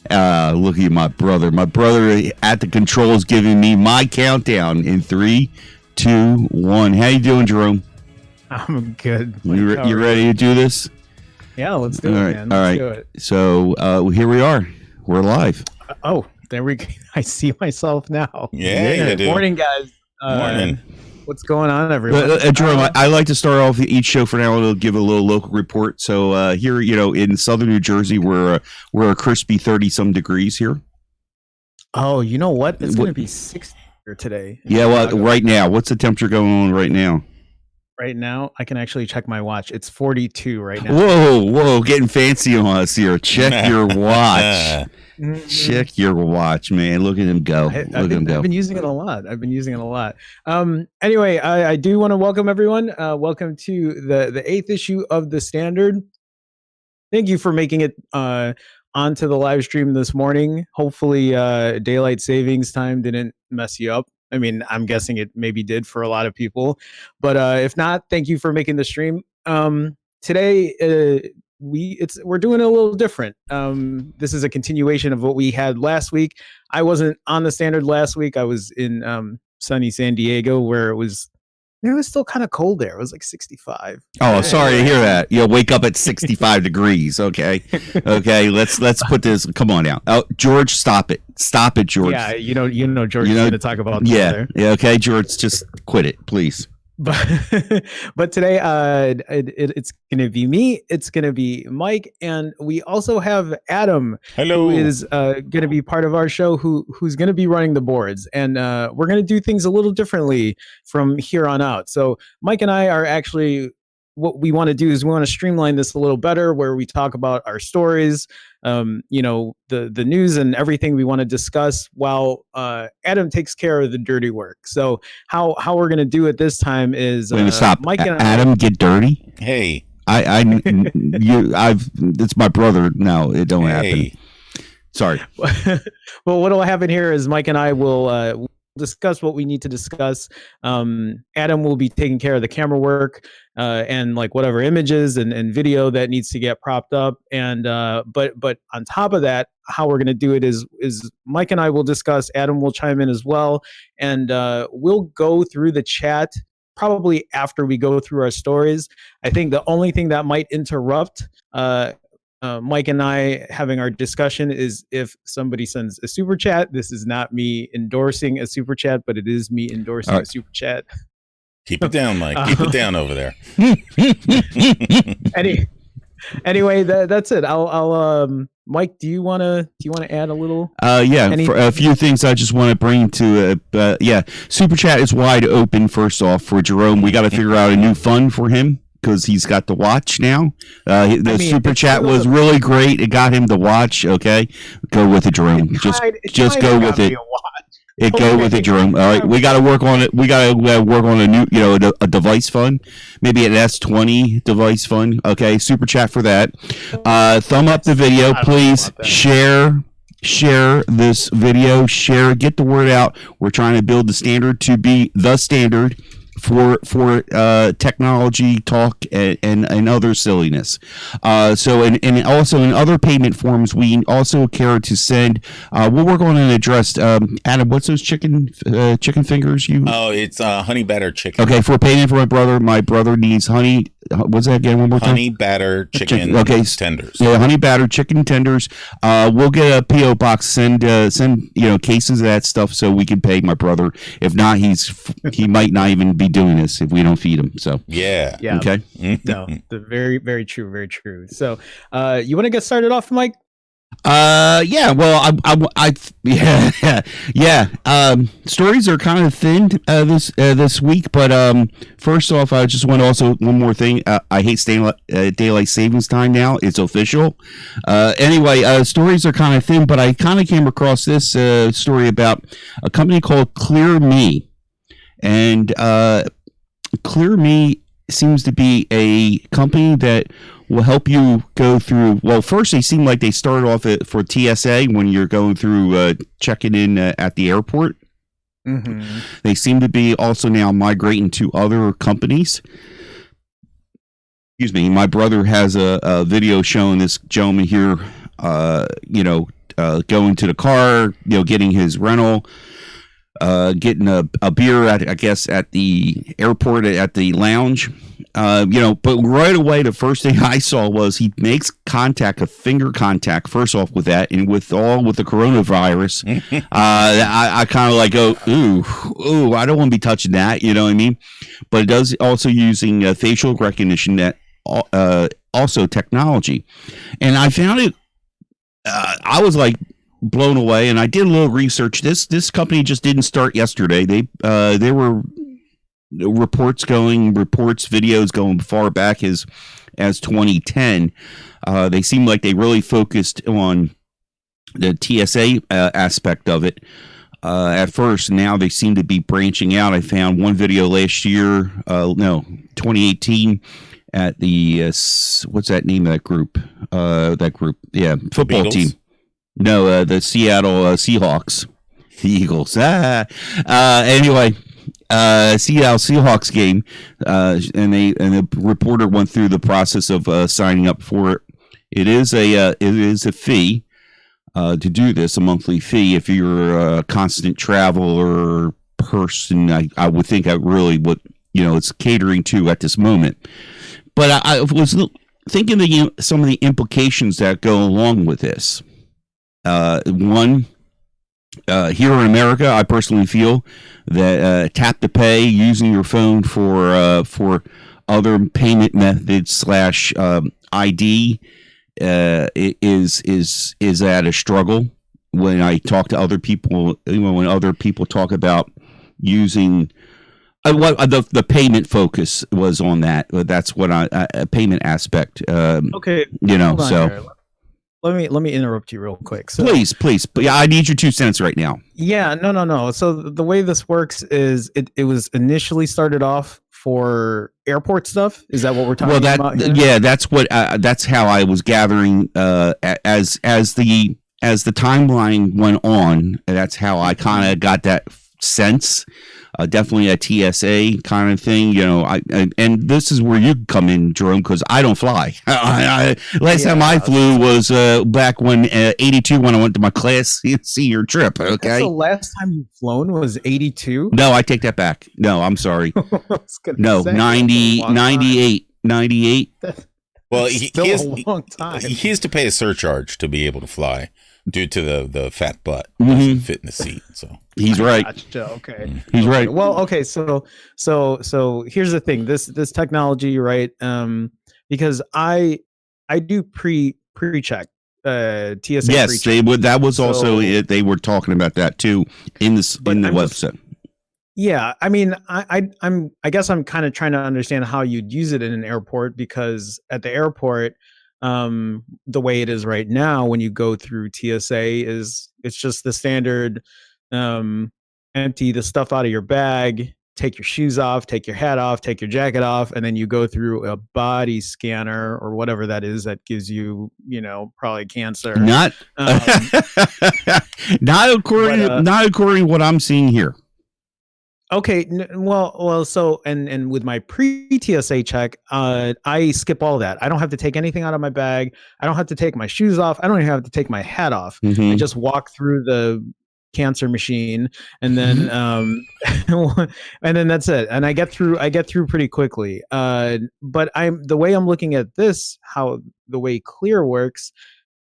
Look at my brother. My brother at the controls giving me my countdown in 3, 2, 1. How you doing, Jerome? I'm good. You ready to do this? Yeah, let's do it, man. Let's do it. So here we are. We're live. Oh, there we go. I see myself now. Yeah. Morning, guys. Morning. What's going on, everyone? Jerome, I like to start off each show for now and give a little local report. So here, in southern New Jersey, we're a crispy 30-some degrees here. Oh, you know what? It's going to be 60 here today. Yeah, well, right now. What's the temperature going on right now? Right now, I can actually check my watch. It's 42 right now. Whoa, getting fancy on us here. Check your watch. Check your watch, man. Look at him go. I've been using it a lot. Anyway, I do want to welcome everyone. Welcome to the 8th issue of The Standard. Thank you for making it onto the live stream this morning. Hopefully, daylight savings time didn't mess you up. I mean, I'm guessing it maybe did for a lot of people, but if not, thank you for making the stream. Today, we're doing it a little different. This is a continuation of what we had last week. I wasn't on the Standard last week. I was in sunny San Diego, where it was still kind of cold there. It was like 65. Oh, sorry to hear that. You'll wake up at 65 degrees. Okay. Let's put this. Come on now. Oh, George, stop it, George. Yeah, you know, George is going to talk about that. Yeah. Okay, George, just quit it, please. But today, it's going to be me. It's going to be Mike, and we also have Adam. Hello. Who is going to be part of our show? Who's going to be running the boards, and we're going to do things a little differently from here on out. So Mike and I are actually. What we want to do is we want to streamline this a little better, where we talk about our stories, the news and everything we want to discuss, while Adam takes care of the dirty work. So how we're going to do it this time is stop. Mike and Adam get dirty. Hey, it's my brother. No, it don't happen. Sorry. Well, what will happen here is Mike and I will discuss what we need to discuss. Adam will be taking care of the camera work and like whatever images and video that needs to get propped up. And but on top of that, how we're going to do it is Mike and I will discuss. Adam will chime in as well, and we'll go through the chat probably after we go through our stories. I think the only thing that might interrupt Mike and I having our discussion is if somebody sends a super chat. This is not me endorsing a super chat, but it is me endorsing a super chat. Keep it down, Mike. Keep it down over there. Anyway, that's it. I'll Mike, do you want to add a little? For a few things I just want to bring to super chat is wide open. First off, for Jerome, we got to figure out a new fund for him, because he's got the watch now. Super chat was really great. It got him the watch. Okay, go with it, Jerome. Just go with it. Go with it, Jerome. All right, we got to work on it. We got to work on a new, a device fund, maybe an S20 device fund. Okay, super chat for that. Thumb up the video, please. Share this video. Get the word out. We're trying to build the Standard to be the standard for technology talk and other silliness. So also in other payment forms, we also care to send. We'll work on an address. Adam, what's those chicken fingers? It's honey batter chicken. Okay, for payment for my brother needs honey. What's that again? One more time. Honey batter chicken. Tenders. Yeah, honey batter chicken tenders. We'll get a PO box. Send cases of that stuff so we can pay my brother. If not, he might not even be doing this if we don't feed him. So yeah. Okay. No, very, very true, very true. So you want to get started off, Mike? Stories are kind of thin this week, but first off, I just want to also one more thing. I hate daylight savings time now. It's official. Anyway, stories are kind of thin, but I kind of came across this story about a company called Clear Me, and Clear Me seems to be a company that will help you go through. Well, first they seem like they started off for TSA when you're going through checking in at the airport. Mm-hmm. They seem to be also now migrating to other companies. Excuse me. My brother has a video showing this gentleman here, going to the car, getting his rental, getting a beer at, I guess, at the airport at the lounge. But right away, the first thing I saw was he makes contact, a finger contact, first off with that, and with the coronavirus, I kind of like go, ooh, I don't want to be touching that, you know what I mean? But it does also using facial recognition, that also technology, and I found it. I was like blown away, and I did a little research. This company just didn't start yesterday. There were videos going far back as 2010. They seem like they really focused on the TSA aspect of it at first. Now they seem to be branching out. I found one video last year, 2018, at the what's that name of that group? Football team. No, the Seattle Seahawks, the Eagles. Anyway. Seattle Seahawks game, and the reporter went through the process of signing up for it. It is a fee to do this, a monthly fee. If you're a constant traveler person, I would think it's catering to at this moment. But I was thinking some of the implications that go along with this. One. Here in America, I personally feel that tap to pay, using your phone for other payment methods / ID is at a struggle. When I talk to other people, when other people talk about using what the payment focus was on that. That's what a payment aspect. Okay, so. Let me interrupt you real quick. So, please. But yeah, I need your 2 cents right now. Yeah, no. So the way this works is it was initially started off for airport stuff. Is that what we're talking about here? Yeah, that's how I was gathering as the timeline went on. That's how I kind of got that sense. Definitely a TSA kind of thing, and this is where you come in, Jerome, because I don't fly. Last time I flew was back when 82, when I went to my class senior trip. Okay, so last time you flown was 82? No, I take that back. No, I'm sorry. No, 98. Well, a long time. He has to pay a surcharge to be able to fly due to the fat butt doesn't fit in the seat. So he's right. Gotcha. Okay, he's right. Well, okay. So here's the thing. This technology, right? Because I do pre-check TSA. Yes, they would. That was also it. They were talking about that too in the website. Yeah, I mean, I guess I'm kind of trying to understand how you'd use it in an airport, because at the airport, the way it is right now, when you go through TSA, it's just the standard, empty the stuff out of your bag, take your shoes off, take your hat off, take your jacket off, and then you go through a body scanner or whatever that is that gives you, probably cancer. Not according to what I'm seeing here. Okay, well, so and with my pre-TSA check, I skip all that. I don't have to take anything out of my bag. I don't have to take my shoes off. I don't even have to take my hat off. Mm-hmm. I just walk through the cancer machine, and then and then that's it. And I get through pretty quickly. But the way I'm looking at this, how the way Clear works.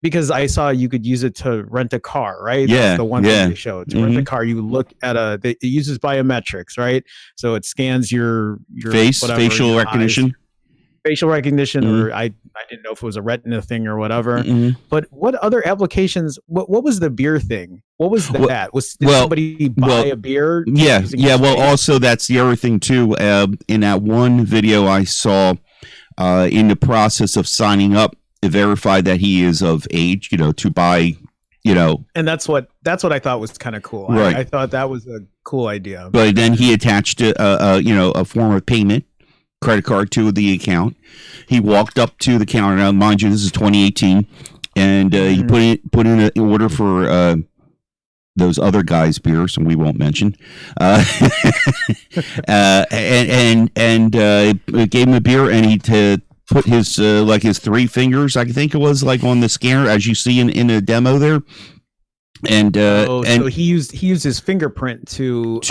Because I saw you could use it to rent a car, right? Yeah. That's the one thing they showed. To rent a car, you look at it uses biometrics, right? So it scans your face, facial recognition. Facial recognition, or I didn't know if it was a retina thing or whatever. But what other applications? What was the beer thing? What was that? Did somebody buy a beer? Yeah. Well, also that's the other thing too. In that one video I saw, in the process of signing up, verified that he is of age, to buy, and that's what I thought was kind of cool. Right. I thought that was a cool idea. But then he attached a form of payment, credit card to the account. He walked up to the counter. Now, mind you, this is 2018, and he put in an order for those other guys' beers, and we won't mention. And gave him a beer, and he put his his 3 fingers, I think it was, like on the scanner, as you see in the demo there, And so he used his fingerprint to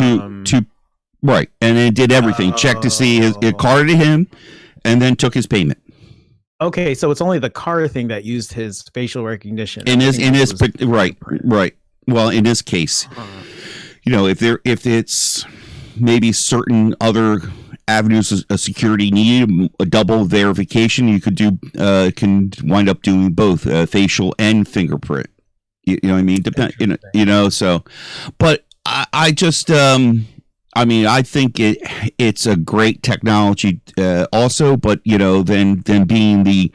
right, and it did everything. Checked to see it carded him, and then took his payment. Okay, so it's only the car thing that used his facial recognition. Right. Well, in this case, if it's maybe certain other avenues of security need a double verification, you could do can wind up doing both facial and fingerprint. You know what I mean? So, but I just I think it's a great technology also, but then being the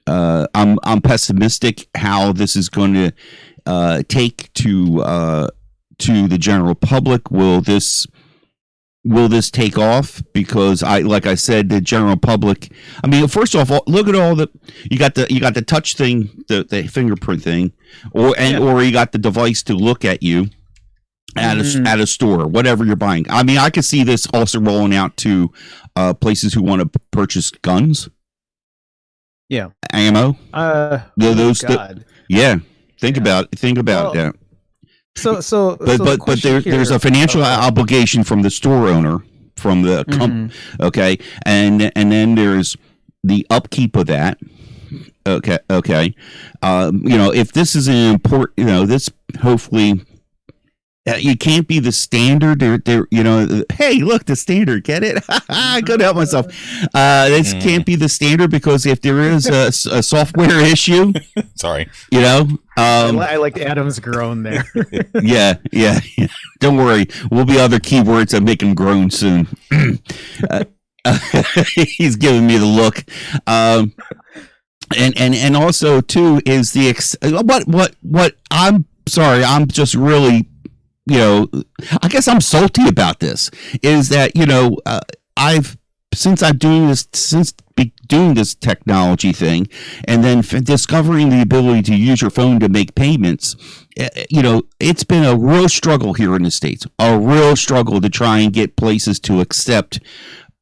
I'm pessimistic how this is going to take to the general public. Will this take off? Because like I said, the general public. I mean, first off, look at all you got the touch thing, the fingerprint thing, or you got the device to look at you at a store, whatever you're buying. I mean, I could see this also rolling out to places who want to purchase guns. Yeah, ammo. Those. God. Think about that. But there's a financial obligation from the store owner, from the company. Okay, and then there's the upkeep of that. Okay. If this is an important, this hopefully. You can't be the standard. Hey, look, the standard. Get it? I couldn't help myself. This can't be the standard, because if there is a software issue, sorry, I like Adam's groan there. yeah. Don't worry, we'll be other keywords that make him groan soon. He's giving me the look. And also too is the what I'm sorry. I'm just really. I guess I'm salty about this, is that, since doing this technology thing, and then discovering the ability to use your phone to make payments, it's been a real struggle here in the States, a real struggle to try and get places to accept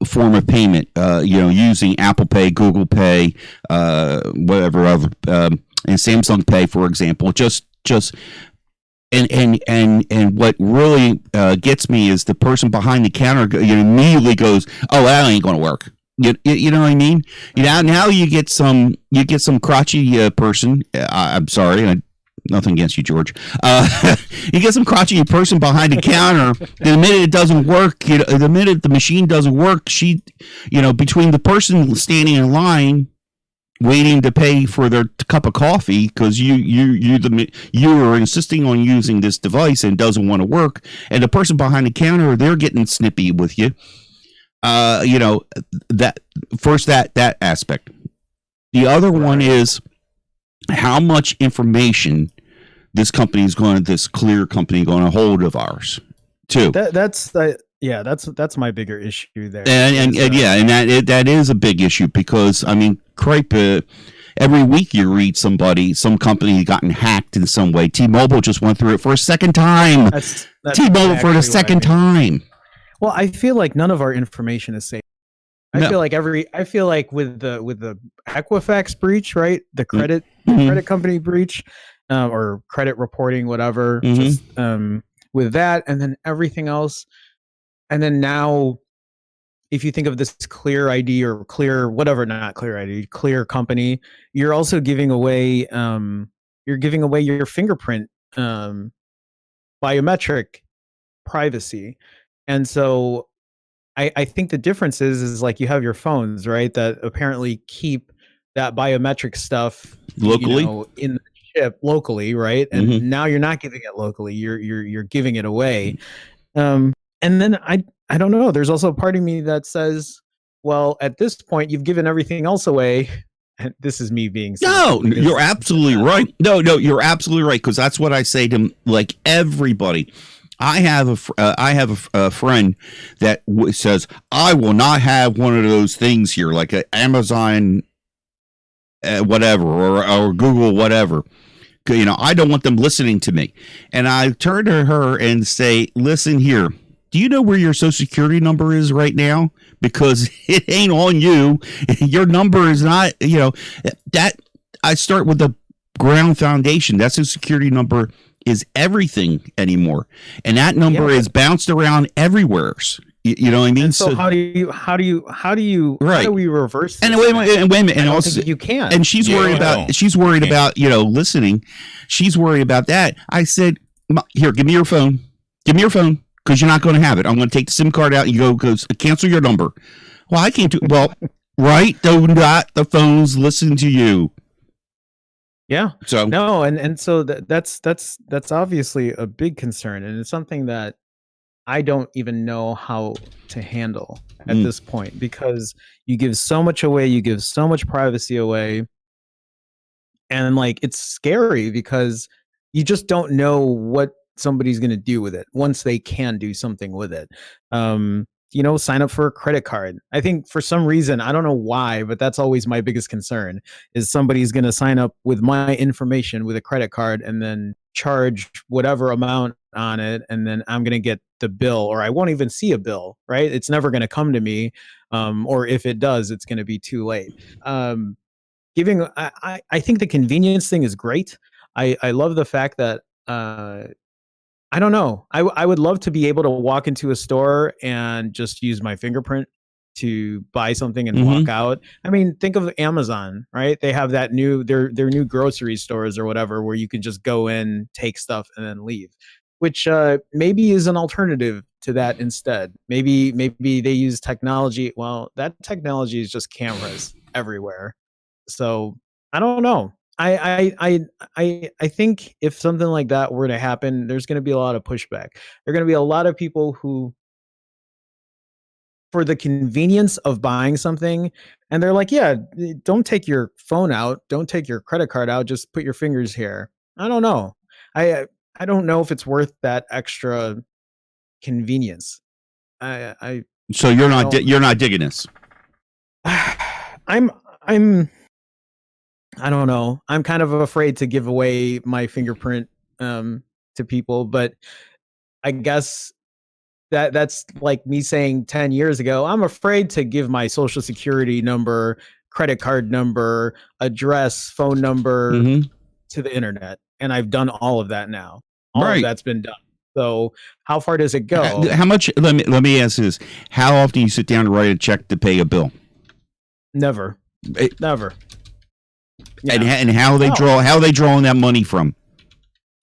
a form of payment, using Apple Pay, Google Pay, whatever other, and Samsung Pay, for example, just And what really gets me is the person behind the counter immediately goes, "Oh, that ain't going to work." You know what I mean? Now you get some crotchety person. I'm sorry, nothing against you, George. You get some crotchety person behind the counter. The minute it doesn't work, the minute the machine doesn't work, between the person standing in line waiting to pay for their cup of coffee because you are insisting on using this device and it doesn't want to work, and the person behind the counter, they're getting snippy with you. That aspect. The other one is how much information this Clear company going to hold of ours too. That's my bigger issue there. And that is a big issue, because I mean, every week you read some company gotten hacked in some way. T-Mobile just went through it for a second time. That's T-Mobile exactly for the second time. Well, I feel like none of our information is safe. I feel like with the Equifax breach, right? The credit company breach, or credit reporting, whatever. Just with that, and then everything else. And then now, if you think of this Clear ID or Clear, whatever, not Clear ID, Clear company, you're also giving away your fingerprint, biometric privacy. And so I think the difference is like you have your phones, right, that apparently keep that biometric stuff locally in the chip locally, right? And now you're not giving it locally, you're giving it away. And then I don't know. There's also a part of me that says, well, at this point, you've given everything else away. And this is me being you're absolutely right. No, you're absolutely right, because that's what I say to like everybody. I have a friend that says, I will not have one of those things here, like an Amazon whatever or Google whatever. I don't want them listening to me. And I turn to her and say, listen here. Do you know where your social security number is right now? Because it ain't on you. Your number is not, that I start with the ground foundation. That social security number is everything anymore, and that number is bounced around everywhere. You know what I mean? And so how do we reverse this? And wait a minute, and also you can. And she's worried about listening. She's worried about that. I said, here, give me your phone. Give me your phone, because you're not going to have it. I'm going to take the SIM card out and you go cancel your number. Well, I can't do it. Well, right? Do not the phones listen to you. Yeah. So no, and so that's obviously a big concern, and it's something that I don't even know how to handle at this point, because you give so much away, you give so much privacy away, and like it's scary because you just don't know what somebody's going to do with it once they can do something with it. Sign up for a credit card. I think for some reason, I don't know why, but that's always my biggest concern, is somebody's going to sign up with my information with a credit card and then charge whatever amount on it, and then I'm going to get the bill, or I won't even see a bill, right? It's never going to come to me, or if it does, it's going to be too late. I think the convenience thing is great. I love the fact that I don't know. I would love to be able to walk into a store and just use my fingerprint to buy something and walk out. I mean, think of Amazon, right? They have that their new grocery stores or whatever, where you can just go in, take stuff, and then leave, which maybe is an alternative to that instead. Maybe they use technology. Well, that technology is just cameras everywhere. So I don't know. I think if something like that were to happen, there's going to be a lot of pushback. There are going to be a lot of people who, for the convenience of buying something, and they're like, yeah, don't take your phone out, don't take your credit card out, just put your fingers here. I don't know. I don't know if it's worth that extra convenience. So you're not digging this. I don't know. I'm kind of afraid to give away my fingerprint to people, but I guess that's like me saying 10 years ago, I'm afraid to give my social security number, credit card number, address, phone number to the internet. And I've done all of that now. All of that's been done. So how far does it go? How much? Let me ask this. How often do you sit down to write a check to pay a bill? Never. Never. Yeah. And how they drawing that money from?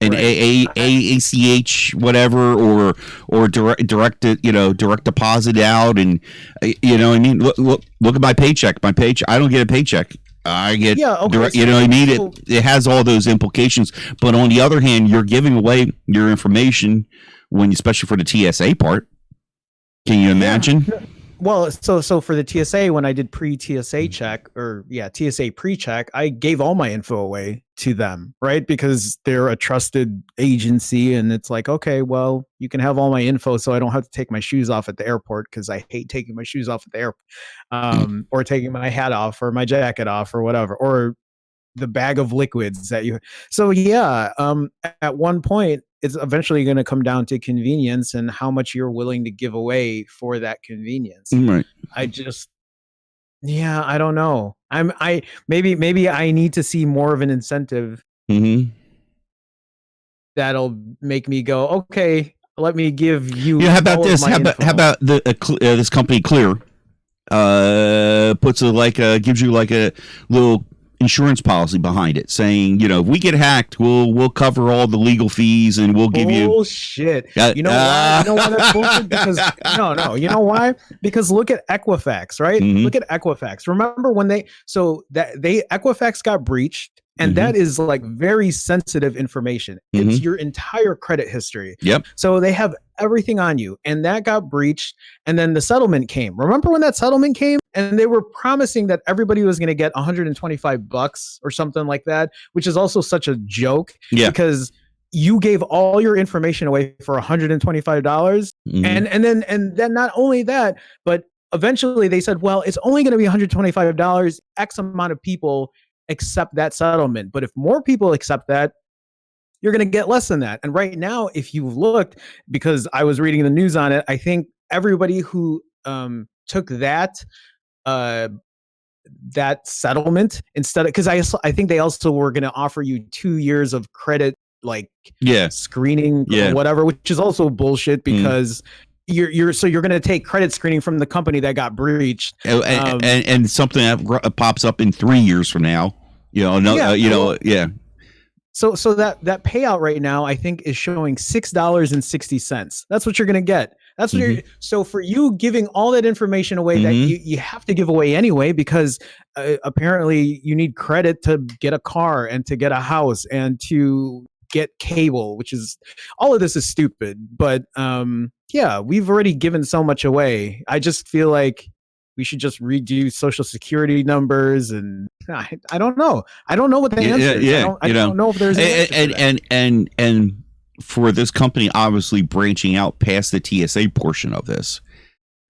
An ACH whatever, or direct deposit out, and I mean, look at my paycheck. I don't get a paycheck. I get direct, you know what I mean? It has all those implications, but on the other hand, you're giving away your information especially for the TSA part. Can you imagine? Yeah. Well, so for the TSA, when I did TSA pre-check, I gave all my info away to them, right? Because they're a trusted agency, and it's like, okay, well, you can have all my info, so I don't have to take my shoes off at the airport, because I hate taking my shoes off at the airport, or taking my hat off or my jacket off or whatever, or the bag of liquids that you. So yeah, at one point, it's eventually going to come down to convenience and how much you're willing to give away for that convenience. Right. I don't know. Maybe I need to see more of an incentive that'll make me go, okay, let me give you. How about this? How about this company Clear gives you like a little insurance policy behind it, saying, if we get hacked, we'll cover all the legal fees, and we'll give you bullshit. You know why? You know why that's bullshit? Because no. You know why? Because look at Equifax, right? Look at Equifax. Remember when Equifax got breached, and that is like very sensitive information. It's your entire credit history. Yep. So they have everything on you, and that got breached, and then the settlement came. Remember when that settlement came, and they were promising that everybody was going to get $125 or something like that, which is also such a joke, because you gave all your information away for $125, and then not only that, but eventually they said, well, it's only going to be $125. X amount of people accept that settlement, but if more people accept that, you're going to get less than that. And right now, if you've looked, because I was reading the news on it, I think everybody who took that settlement instead of, because I think they also were going to offer you 2 years of credit like Yeah. screening Yeah. or whatever, which is also bullshit because you're going to take credit screening from the company that got breached. And something that pops up in 3 years from now, So that payout right now, I think, is showing $6.60. That's what you're going to get. That's what so for you giving all that information away that you have to give away anyway, because apparently you need credit to get a car and to get a house and to get cable, which is all of this is stupid. But yeah, we've already given so much away. I just feel like we should just redo social security numbers, and I don't know. I don't know what the answer is. I don't know if there's an answer and for this company obviously branching out past the TSA portion of this,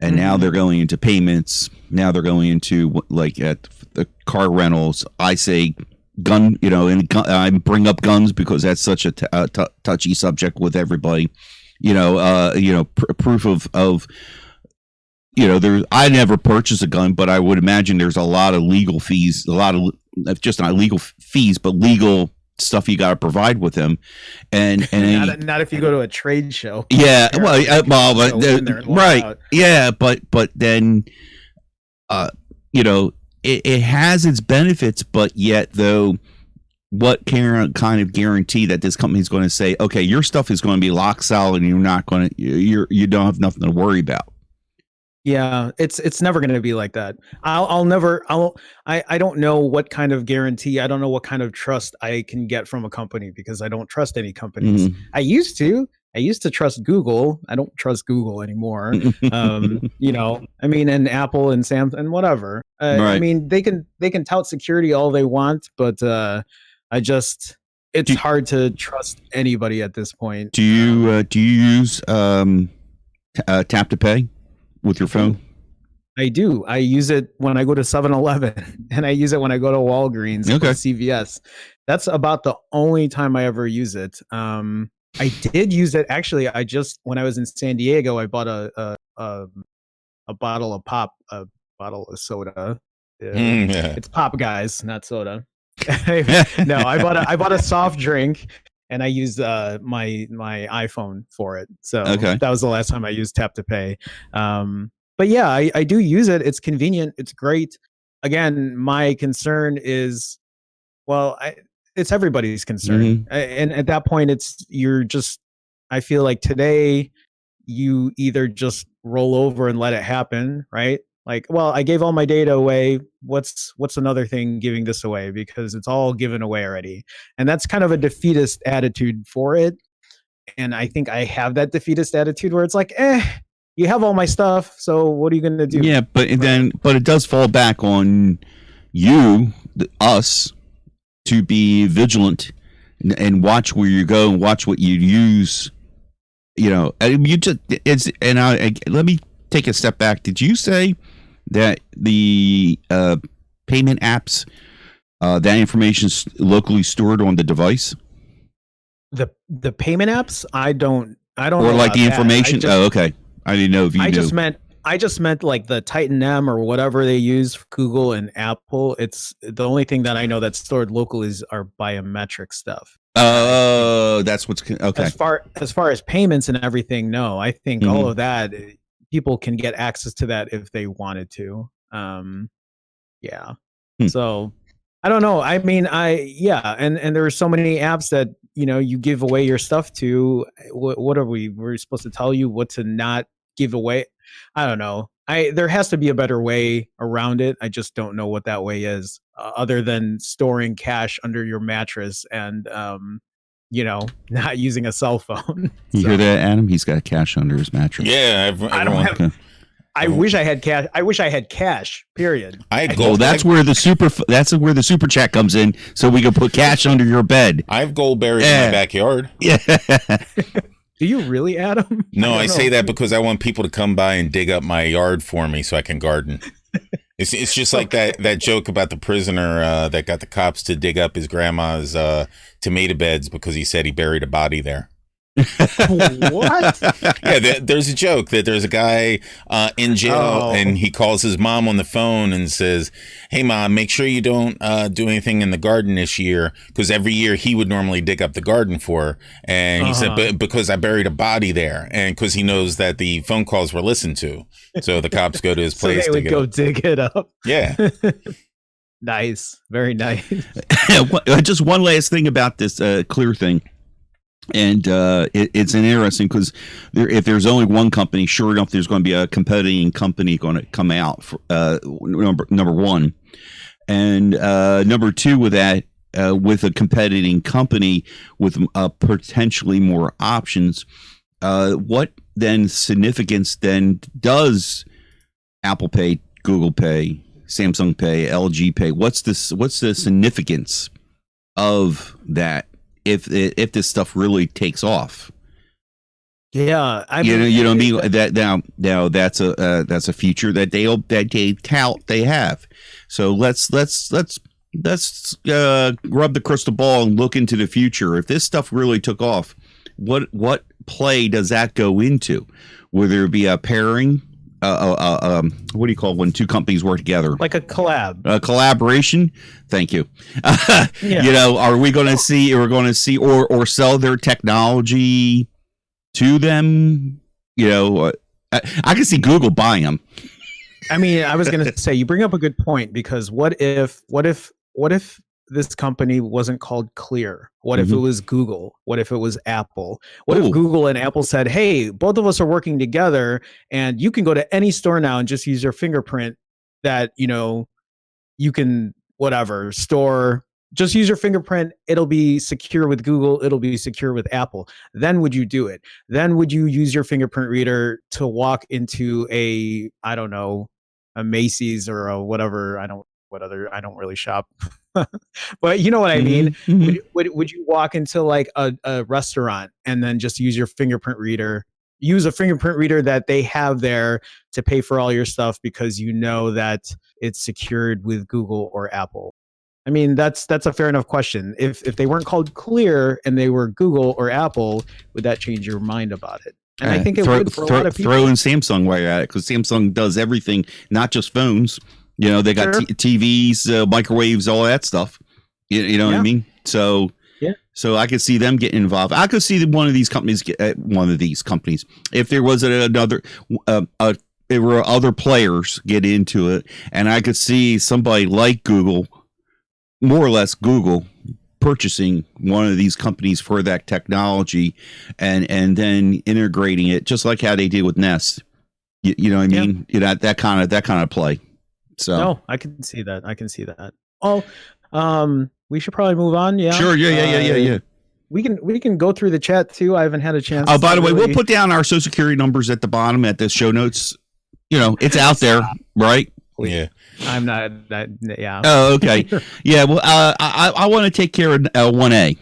and now they're going into payments. Now they're going into like at the car rentals. I say gun, and I bring up guns because that's such a touchy subject with everybody. Proof of. I never purchased a gun, but I would imagine there's a lot of legal fees, just not legal fees, but legal stuff you got to provide with them. And not if you go to a trade show. Yeah. Right. Yeah. But then, it has its benefits, but yet though, what kind of guarantee that this company is going to say, okay, your stuff is going to be lock solid and you're not going to, you don't have nothing to worry about. Yeah, it's never going to be like that. I don't know what kind of guarantee, I don't know what kind of trust I can get from a company because I don't trust any companies. I used to trust Google. I don't trust Google anymore. And Apple and Samsung and whatever. Right. I mean, they can tout security all they want, but it's hard to trust anybody at this point. Do you use tap to pay with your phone? I do. I use it when I go to 7-Eleven and I use it when I go to Walgreens or CVS. That's about the only time I ever use it. I did use it. Actually, when I was in San Diego, I bought a bottle of pop, a bottle of soda. It's pop, guys, not soda. No, I bought a soft drink. And I used my iPhone for it. So that was the last time I used tap to pay. But yeah, I do use it. It's convenient. It's great. Again, my concern is, it's everybody's concern. And at that point, I feel like today you either just roll over and let it happen, right? Like, I gave all my data away. What's another thing giving this away? Because it's all given away already. And that's kind of a defeatist attitude for it. And I think I have that defeatist attitude where it's like, you have all my stuff, so what are you going to do? Yeah, but it does fall back on us, to be vigilant and watch where you go and watch what you use. Let me take a step back. Did you say that the payment apps, that information is locally stored on the device? The payment apps, I don't or know like the information. Okay, I didn't know if you knew. I just meant like the Titan M or whatever they use for Google and Apple. It's the only thing that I know that's stored locally is our biometric stuff. Oh, that's what's okay. As far as payments and everything, no, I think all of that, people can get access to that if they wanted to. So I don't know. I mean, and there are so many apps that, you give away your stuff to. What are we're supposed to tell you what to not give away? I don't know. There has to be a better way around it. I just don't know what that way is, other than storing cash under your mattress and, not using a cell phone. You hear that, Adam? He's got cash under his mattress. Yeah, I wish I had cash. I wish I had cash. Period. That's where the super chat comes in, so we can put cash under your bed. I have gold buried in my backyard. Yeah. Do you really, Adam? No, I say that because I want people to come by and dig up my yard for me so I can garden. It's just like that joke about the prisoner that got the cops to dig up his grandma's tomato beds because he said he buried a body there. What? Yeah, there's a joke that there's a guy in jail and he calls his mom on the phone and says, "Hey, Mom, make sure you don't do anything in the garden this year," because every year he would normally dig up the garden for her. And he said, "But because I buried a body there," and because he knows that the phone calls were listened to, so the cops go to his place. So they would go dig it up. Yeah. Nice, very nice. Just one last thing about this Clear thing. And it's an interesting because if there's only one company, sure enough, there's going to be a competing company going to come out for number one. And number two, with that, with a competing company with potentially more options, what then significance then does Apple Pay, Google Pay, Samsung Pay, LG Pay? What's the significance of that? If this stuff really takes off, yeah, I mean, you know what I mean. That now that's a feature that they tout they have. So let's rub the crystal ball and look into the future. If this stuff really took off, what play does that go into? Will there be a pairing? What do you call when two companies work together? Like a collab. A collaboration. Thank you. Yeah. You know, are we going to see? We're going to see, or sell their technology to them. You know, I can see Google buying them. I mean, I was going to say, you bring up a good point, because what if this company wasn't called Clear? What if it was Google? What if it was Apple? What if Google and Apple said, "Hey, both of us are working together, and you can go to any store now and just use your fingerprint that, you know, you can store, just use your fingerprint. It'll be secure with Google. It'll be secure with Apple." Then would you do it? Then would you use your fingerprint reader to walk into a Macy's or a whatever? I don't really shop. But you know what I mean? Would you walk into like a restaurant and then just use your fingerprint reader, use a fingerprint reader that they have there to pay for all your stuff because you know that it's secured with Google or Apple? I mean, that's a fair enough question. If they weren't called Clear and they were Google or Apple, would that change your mind about it? And I think it would for a lot of people. Throw in Samsung while you're at it, because Samsung does everything, not just phones. You know, they got TVs, microwaves, all that stuff. You know what I mean? So, so I could see them getting involved. I could see one of these companies if there was another, there were other players get into it, and I could see somebody like Google, more or less Google, purchasing one of these companies for that technology, and then integrating it, just like how they did with Nest. You know what I mean? You know, that kind of play. So no, I can see that. Oh, we should probably move on. Yeah. Sure. Yeah. We can go through the chat too. I haven't had a chance. Oh, by the way, we'll put down our social security numbers at the bottom at the show notes. You know, it's out there, right? Yeah. I'm not that. Yeah. Oh, okay. Yeah. Well, I want to take care of 1A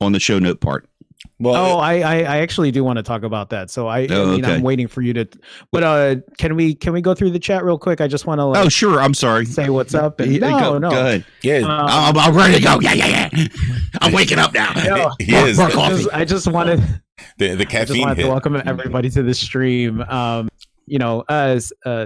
on the show note part. Well, I actually do want to talk about that. So I'm waiting for you to. But can we go through the chat real quick? I just want to. Oh, sure. I'm sorry. Say what's up. And, no. Go ahead. Yeah. I'm ready to go. Yeah. I'm waking up now. No, more coffee. I just wanted the caffeine. I just wanted to welcome everybody to the stream.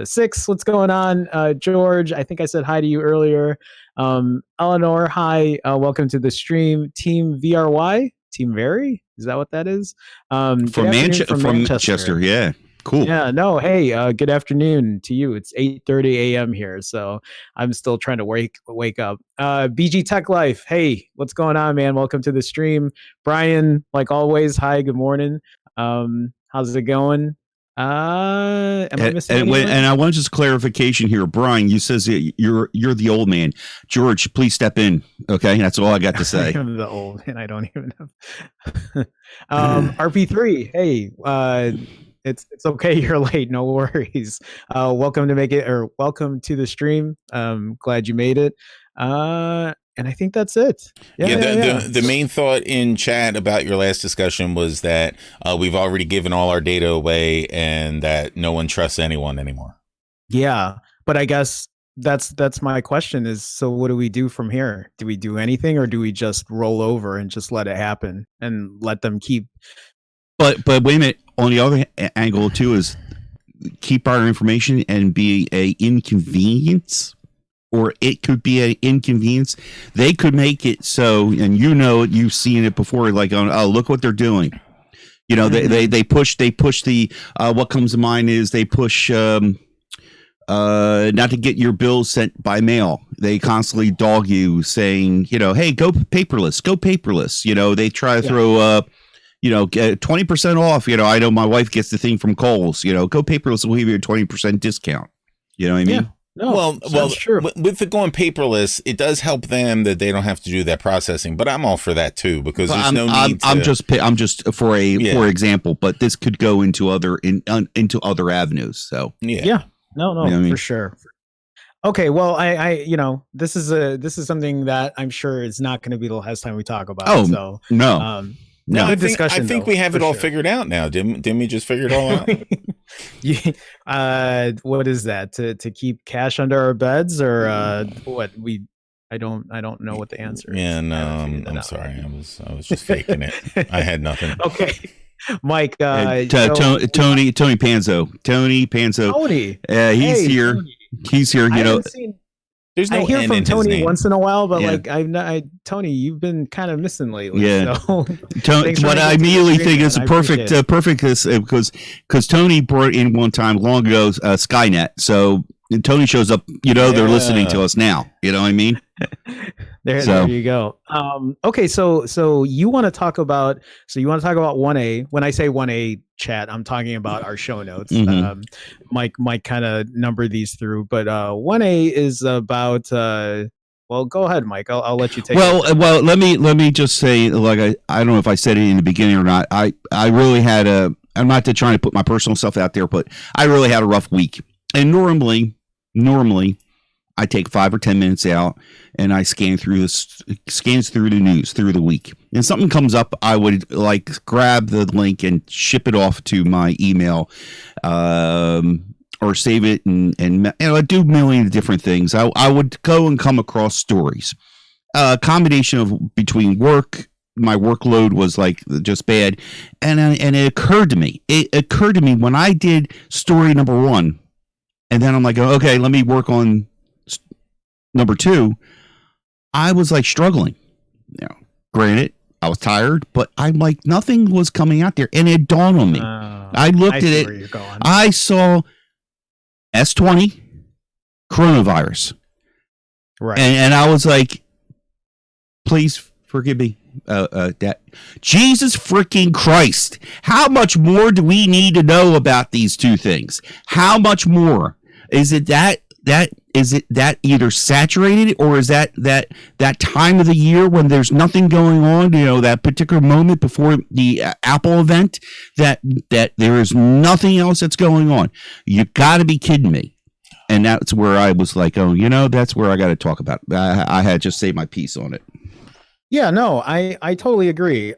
Six, what's going on? George, I think I said hi to you earlier. Eleanor, hi. Welcome to the stream. Team VRY. Team Very? Is that what that is? From Manchester. Yeah. Cool. Yeah. No. Hey. Good afternoon to you. It's 8:30 a.m. here, so I'm still trying to wake up. BG Tech Life. Hey, what's going on, man? Welcome to the stream. Brian, like always. Hi. Good morning. How's it going? Am I missing anyone? And I want just clarification here, Brian. You says you're the old man. George, please step in. Okay, that's all I got to say. I'm the old man. I don't even have. RP3. Hey, it's okay. You're late. No worries. Welcome to the stream. Glad you made it. And I think that's it. The main thought in chat about your last discussion was that we've already given all our data away and that no one trusts anyone anymore. Yeah, but I guess that's my question is, so what do we do from here? Do we do anything, or do we just roll over and just let it happen and let them keep But wait a minute. On the other angle too is keep our information and be a inconvenience, or it could be an inconvenience. They could make it so, and you've seen it before. Like, oh, look what they're doing. They push the what comes to mind is they push not to get your bills sent by mail. They constantly dog you saying, hey, go paperless. They try to throw 20% off. I know my wife gets the thing from Kohl's, go paperless. We'll give you a 20% discount. You know what I mean? Yeah. No, well, true. With the going paperless, it does help them that they don't have to do that processing. But I'm all for that too, because there's no need. I'm just for example, but this could go into other avenues. So no, for sure. Okay, well, I this is something that I'm sure is not going to be the last time we talk about. Oh, so no. No, I think we have it all figured out now. Didn't we just figure it all out? What is that? To keep cash under our beds, or what? I don't know what the answer is. Yeah, no, I'm sorry. I was just faking it. I had nothing. Okay, Mike. Tony Panzo. Tony. He's here. Tony. He's here. There's no I hear N from in Tony his once in a while, but Tony, you've been kind of missing lately. Yeah. So what I immediately think is perfect because Tony brought in one time long ago Skynet. So Tony shows up, they're listening to us now. You know what I mean? There you go. Okay, so you want to talk about 1A. When I say 1A chat, I'm talking about our show notes. Mm-hmm. Mike kind of numbered these through, but 1A is about well, go ahead, Mike. I'll let you take it. Well, let me just say, like, I don't know if I said it in the beginning or not. I really had I'm not trying to put my personal stuff out there, but I really had a rough week. And normally I take 5 or 10 minutes out and I scans through the news through the week. And something comes up, I would grab the link and ship it off to my email, or save it and I do a million different things. I would go and come across stories, a combination of between work. My workload was just bad. And it occurred to me when I did story number 1, and then I'm like, okay, let me work on number 2. I was struggling. Granted, I was tired, but I'm nothing was coming out there, and it dawned on me. I looked at it. Where you're going. I saw S20 coronavirus, right? And I was like, please forgive me, that Jesus freaking Christ! How much more do we need to know about these two things? How much more? Is it that either saturated, or is that time of the year when there's nothing going on, that particular moment before the Apple event, that there is nothing else that's going on? You got to be kidding me. And that's where I was like, that's where I got to talk about it. I had just say my piece on it. Yeah, no, I totally agree.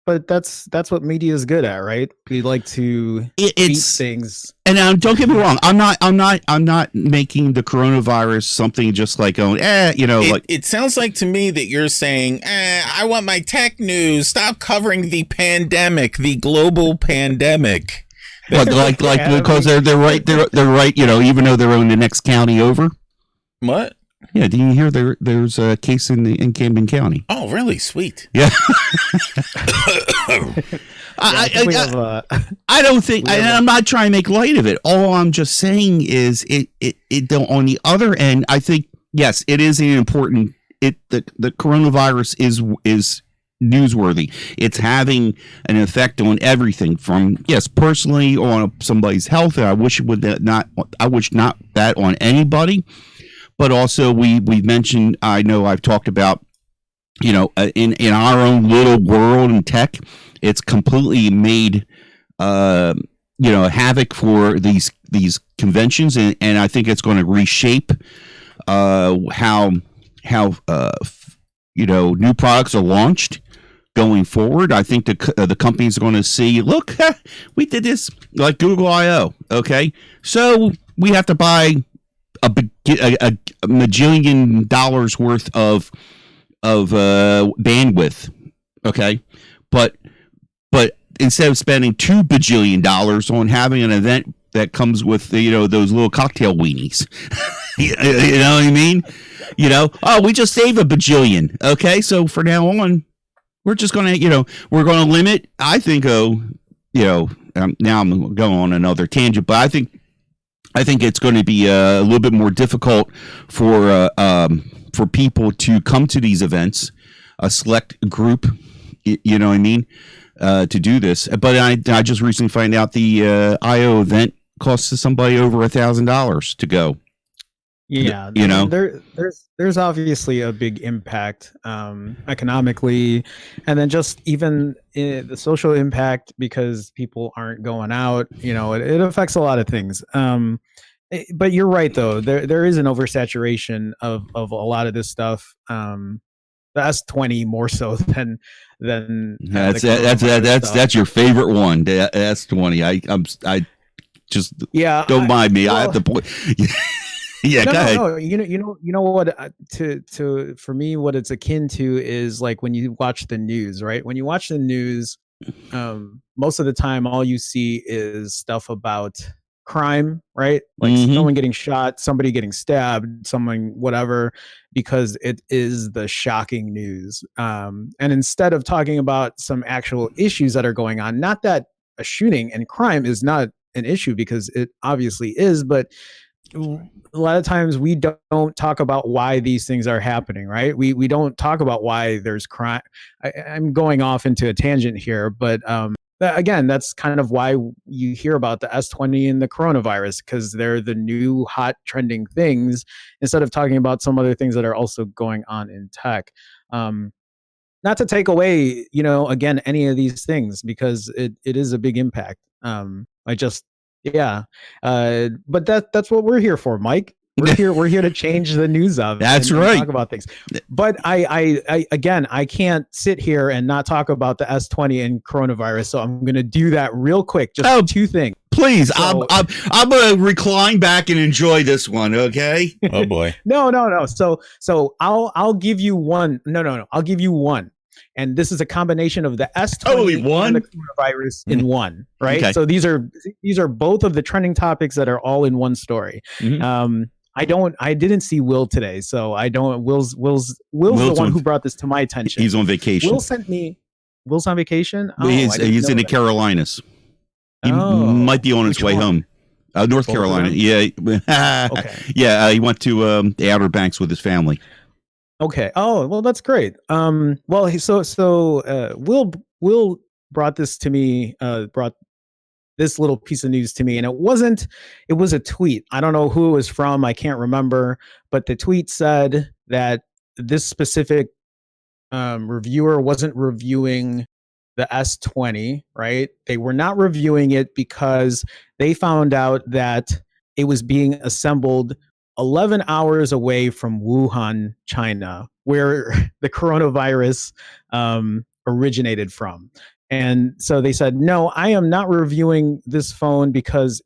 But that's what media is good at, right? We like to beat things. And don't get me wrong, I'm not making the coronavirus something just It sounds like to me that you're saying, I want my tech news. Stop covering the pandemic, the global pandemic. Because they're right. Even though they're in the next county over. What? Yeah, do you hear there's a case in Camden County? Oh, really? Sweet. Yeah. I don't think, I'm not trying to make light of it. All I'm just saying is it on the other end, I think, yes, it is an important, the coronavirus is newsworthy. It's having an effect on everything from, yes, personally on somebody's health. And I wish not that on anybody. But also, we mentioned, I know I've talked about, in our own little world in tech, it's completely made, havoc for these conventions, and I think it's going to reshape how new products are launched going forward. I think the companies are going to see, look, we did this like Google I/O. Okay, so we have to buy a majillion dollars worth of bandwidth, okay, but instead of spending $2 bajillion on having an event that comes with those little cocktail weenies. You know what I mean? We just save a bajillion. Okay, so for now on, we're just gonna we're gonna limit. I think now I'm going on another tangent, but I think it's going to be a little bit more difficult for people to come to these events, a select group. You know what I mean? To do this, but I just recently find out the IO event costs somebody over $1,000 to go. Yeah, there's obviously a big impact economically, and then just even the social impact because people aren't going out. It affects a lot of things. But you're right though. There is an oversaturation of a lot of this stuff. The S20 more so than that's your favorite one. The S20. I just don't mind me. Well, I have to point. Yeah, go ahead. No. You know what? For me, what it's akin to is like when you watch the news, right? When you watch the news, most of the time, all you see is stuff about crime, right? Like someone getting shot, somebody getting stabbed, someone whatever, because it is the shocking news. And instead of talking about some actual issues that are going on, not that a shooting and crime is not an issue because it obviously is, but a lot of times we don't talk about why these things are happening, right? We don't talk about why there's crime. I'm going off into a tangent here, but again, that's kind of why you hear about the S20 and the coronavirus, because they're the new hot trending things instead of talking about some other things that are also going on in tech. Not to take away, again, any of these things, because it is a big impact. But that's what we're here for, Mike. We're here to change the news of. That's right. Talk about things. But I can't sit here and not talk about the S20 and coronavirus. So I'm going to do that real quick. Just two things. Please, so, I'm going to recline back and enjoy this one. Okay. Oh boy. No. So I'll give you one. No. I'll give you one. And this is a combination of the S20 and the coronavirus in one, right? Okay. So these are both of the trending topics that are all in one story. I didn't see Will today, so I don't. Will's the one who brought this to my attention. He's on vacation. Will's on vacation. Oh, he's in the Carolinas. He might be on his way home. North Carolina. Yeah. Okay. Yeah. He went to the Outer Banks with his family. Okay. Oh, well, that's great. Well, Will brought this to me. Brought this little piece of news to me, and it was a tweet. I don't know who it was from. I can't remember, but the tweet said that this specific reviewer wasn't reviewing the S20, right? They were not reviewing it because they found out that it was being assembled 11 hours away from Wuhan, China, where the coronavirus originated from. And so they said, no, I am not reviewing this phone because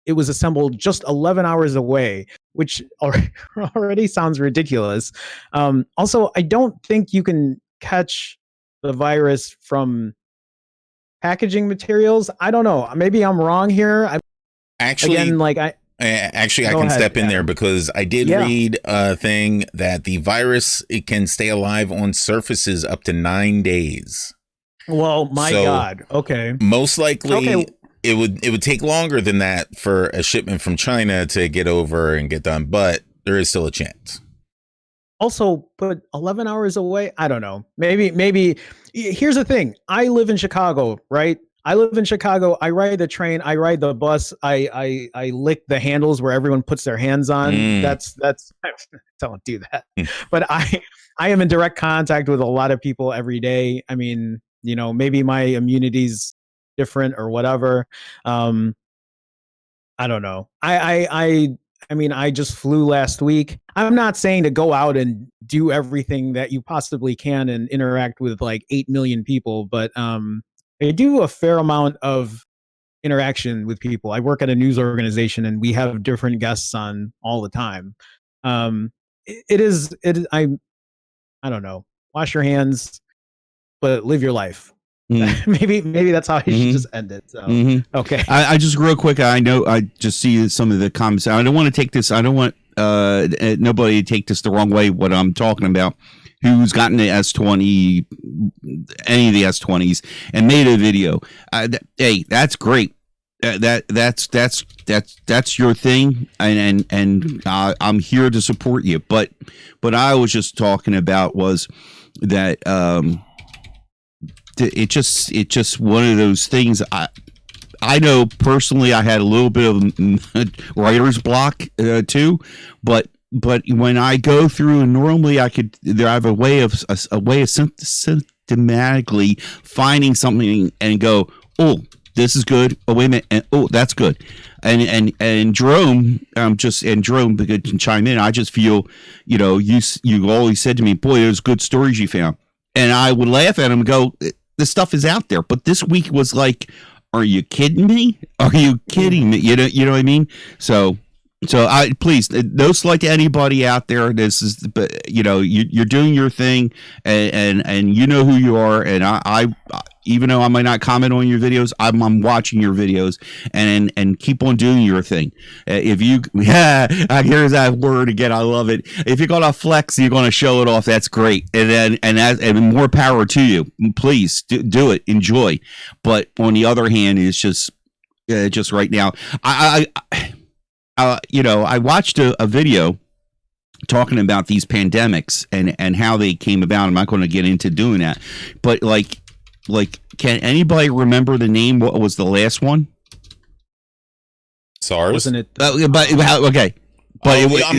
it was assembled just 11 hours away, which already sounds ridiculous. Also, I don't think you can catch the virus from packaging materials. I don't know. Maybe I'm wrong here. Actually, I can step in there because I did read a thing that the virus, it can stay alive on surfaces up to 9 days. Well, my God. Okay. Most likely it would take longer than that for a shipment from China to get over and get done, but there is still a chance. Also, but 11 hours away, I don't know. Maybe here's the thing. I live in Chicago, right? I live in Chicago. I ride the train. I ride the bus. I lick the handles where everyone puts their hands on. That's don't do that. But I am in direct contact with a lot of people every day. I mean, maybe my immunity's different or whatever. I don't know. I mean, I just flew last week. I'm not saying to go out and do everything that you possibly can and interact with like 8 million people, but I do a fair amount of interaction with people. I work at a news organization and we have different guests on all the time. I don't know, wash your hands, but live your life. Maybe that's how he should just end it. So okay. I just real quick. I know I just see some of the comments. I don't want to take this. I don't want nobody to take this the wrong way. What I'm talking about. Who's gotten the S20, any of the S20s, and made a video? Hey, that's great. That's your thing, and I'm here to support you. But I was just talking about was that it just one of those things. I know personally I had a little bit of writer's block too, but when I go through, and normally I have a way of systematically finding something and go, oh, this is good. Oh, wait a minute. And, oh, that's good. And Jerome, Jerome can chime in. I just feel, you always said to me, boy, there's good stories you found. And I would laugh at him and go, the stuff is out there. But this week was like, are you kidding me? Are you kidding me? You know what I mean? So I please, no slight to anybody out there. This is, you're doing your thing, and you know who you are. And I even though I might not comment on your videos, I'm watching your videos, and keep on doing your thing. If you, here's that word again. I love it. If you're gonna flex, you're gonna show it off. That's great, and more power to you. Please do it. Enjoy. But on the other hand, it's just right now, I watched a video talking about these pandemics and how they came about. I'm not going to get into doing that, but like, can anybody remember the name? What was the last one? SARS, wasn't it? Okay, but I'm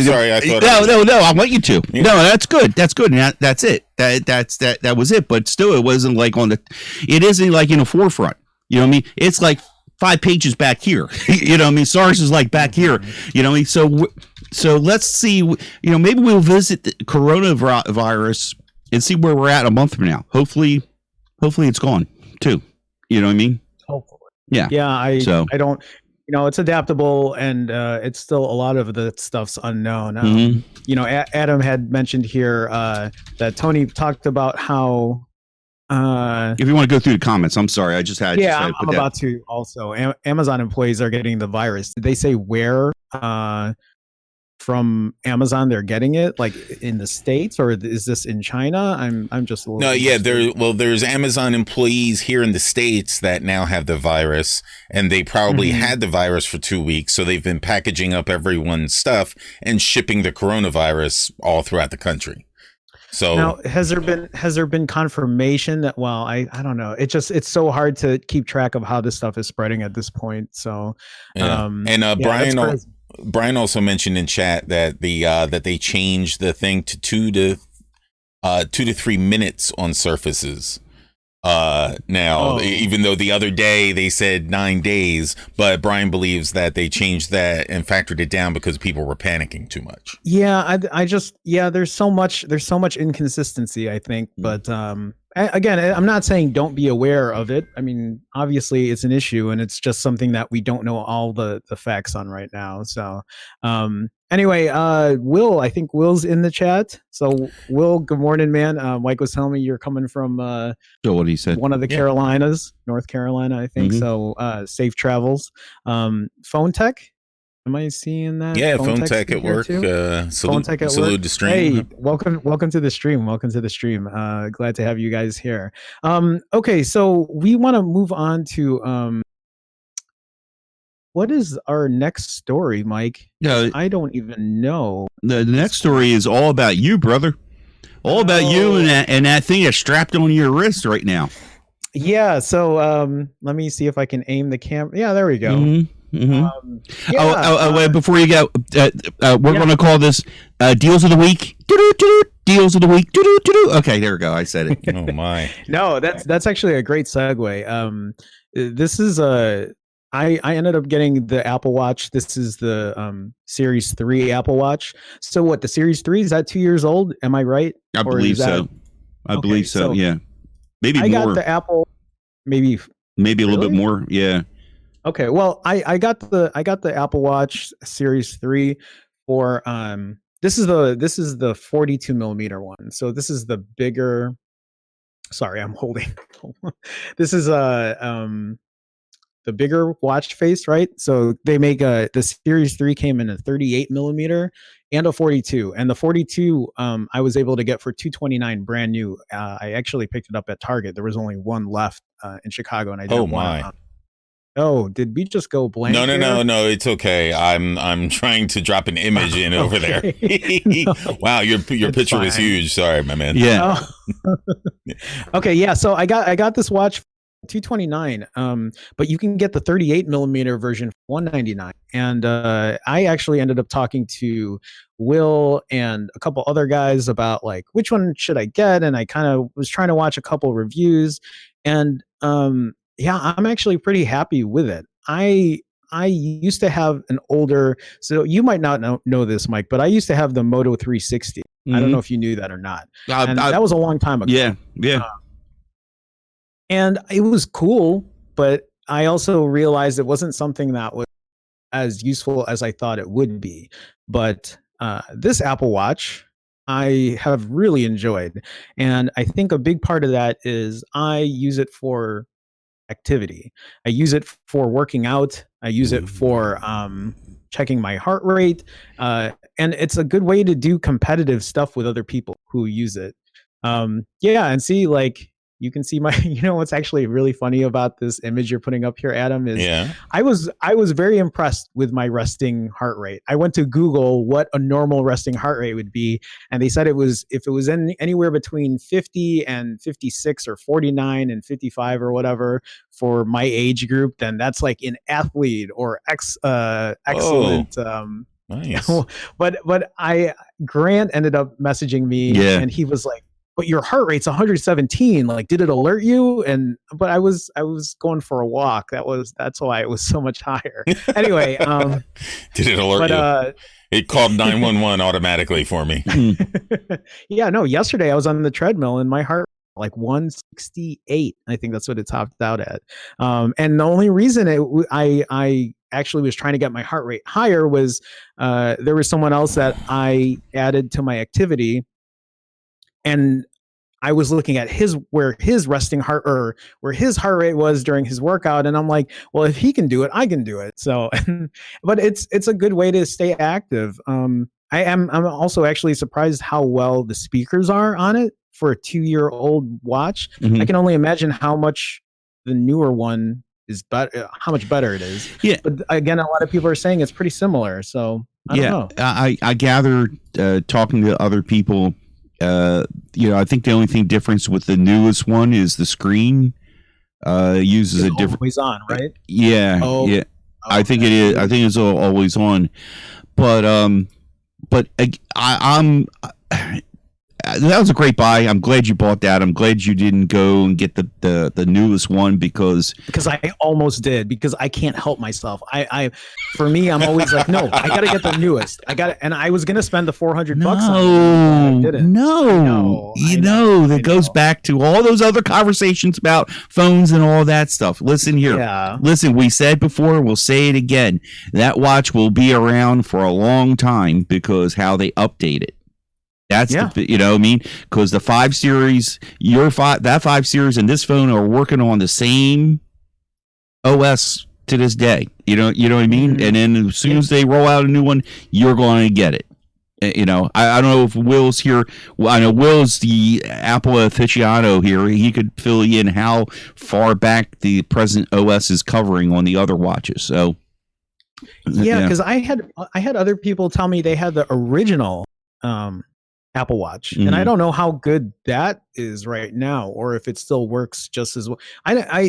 sorry. I thought no. I want you to. Yeah. No, that's good. That's good. And that's it. That was it. But still, it wasn't like it isn't like in the forefront. You know what I mean? It's like 5 pages back here. You know what I mean? SARS is like back here. You know what I mean? So let's see. Maybe we'll visit the coronavirus and see where we're at a month from now. Hopefully it's gone too. You know what I mean? Hopefully. Yeah. Yeah. I don't. It's adaptable, and it's still a lot of the stuff's unknown. Adam had mentioned here that Tony talked about how. If you want to go through the comments, I'm sorry. I'm about to also. Amazon employees are getting the virus. Did they say where from Amazon they're getting it? Like in the States, or is this in China? I'm just a little. No, yeah. There's Amazon employees here in the States that now have the virus, and they probably had the virus for 2 weeks, so they've been packaging up everyone's stuff and shipping the coronavirus all throughout the country. So now, has there been confirmation that? Well, I don't know. It's so hard to keep track of how this stuff is spreading at this point. So, Brian also mentioned in chat that that they changed the thing to 2 to 3 minutes on surfaces. Even though the other day they said 9 days, but Brian believes that they changed that and factored it down because people were panicking too much. Yeah, there's so much inconsistency, I think, but again, I'm not saying don't be aware of it. I mean, obviously it's an issue, and it's just something that we don't know all the facts on right now. So anyway, Will, I think Will's in the chat. So Will, good morning, man. Mike was telling me you're coming from what he said, one of the Carolinas, North Carolina, I think. So safe travels. Phone Tech, am I seeing that? Yeah, Phone Tech at work. Salute to stream. Hey, welcome to the stream. Glad to have you guys here. Okay, so we want to move on to what is our next story, Mike? Yeah, I don't even know. The next story is all about you, brother. All about you and that thing that's strapped on your wrist right now. Yeah. So let me see if I can aim the camera. Yeah, there we go. Before you go, we're going to call this Deals of the Week. Deals of the Week. Okay, there we go. I said it. Oh my! No, that's actually a great segue. This is I ended up getting the Apple Watch. This is the Series 3 Apple Watch. So what? The Series 3 is that 2 years old? Am I right? I believe so. I believe so. Yeah, maybe more. I got the Apple. Maybe a little bit more. Yeah. Okay, well, I got the Apple Watch Series 3 for this is the 42 millimeter one. So this is the bigger Sorry, I'm holding. This is the bigger watch face, right? So they make the Series 3 came in a 38 millimeter and a 42, and the 42 I was able to get for $229 brand new. I actually picked it up at Target. There was only one left in Chicago, and I didn't want to. Oh, did we just go blank? No. It's okay. I'm trying to drop an image in over there. No, wow, your picture was huge. Sorry, my man. Yeah. Oh. Okay, yeah. So I got this watch for $229. But you can get the 38 millimeter version for $199. And I actually ended up talking to Will and a couple other guys about like which one should I get, and I kind of was trying to watch a couple reviews, and yeah, I'm actually pretty happy with it. I used to have an older, so you might not know this, Mike, but I used to have the Moto 360. Mm-hmm. I don't know if you knew that or not. And that was a long time ago. Yeah. And it was cool, but I also realized it wasn't something that was as useful as I thought it would be. But this Apple Watch, I have really enjoyed. And I think a big part of that is I use it for activity. I use it for working out. I use it for checking my heart rate. And it's a good way to do competitive stuff with other people who use it. Yeah, and see, like, you can see my, you know, what's actually really funny about this image you're putting up here, Adam, is I was very impressed with my resting heart rate. I went to Google what a normal resting heart rate would be, and they said if it was anywhere between 50 and 56 or 49 and 55 or whatever for my age group, then that's like an athlete or excellent. Nice. But Grant ended up messaging me, and he was like, but your heart rate's 117. Like, did it alert you? But I was going for a walk. That's why it was so much higher. Anyway, did it alert you? It called 911 automatically for me. Yeah, no. Yesterday I was on the treadmill and my heart like 168. I think that's what it topped out at. And the only reason I actually was trying to get my heart rate higher was there was someone else that I added to my activity. And I was looking at where his resting heart or where his heart rate was during his workout, and I'm like, well, if he can do it, I can do it. So, but it's a good way to stay active. I'm also actually surprised how well the speakers are on it for a 2-year-old watch. Mm-hmm. I can only imagine how much the newer one is better, how much better it is. Yeah. But again, a lot of people are saying it's pretty similar. So I don't know. I gathered talking to other people. I think the only thing difference with the newest one is the screen uses a different. Always on, right? Yeah, yeah. I think it is. I think it's always on, but I'm. That was a great buy. I'm glad you bought that. I'm glad you didn't go and get the newest one because I almost did, because I can't help myself. For me, I'm always like, no, I got to get the newest. And I was going to spend the $400 bucks on it. I didn't. No, that goes back to all those other conversations about phones and all that stuff. Listen here. Yeah. Listen, we said before, we'll say it again. That watch will be around for a long time because how they update it. That's you know what I mean? Because the 5 series, that 5 series and this phone are working on the same OS to this day. You know what I mean? Mm-hmm. And then as soon as they roll out a new one, you're going to get it. I don't know if Will's here. Well, I know Will's the Apple aficionado here. He could fill you in how far back the present OS is covering on the other watches. So because I had other people tell me they had the original Apple Watch, and I don't know how good that is right now, or if it still works just as well.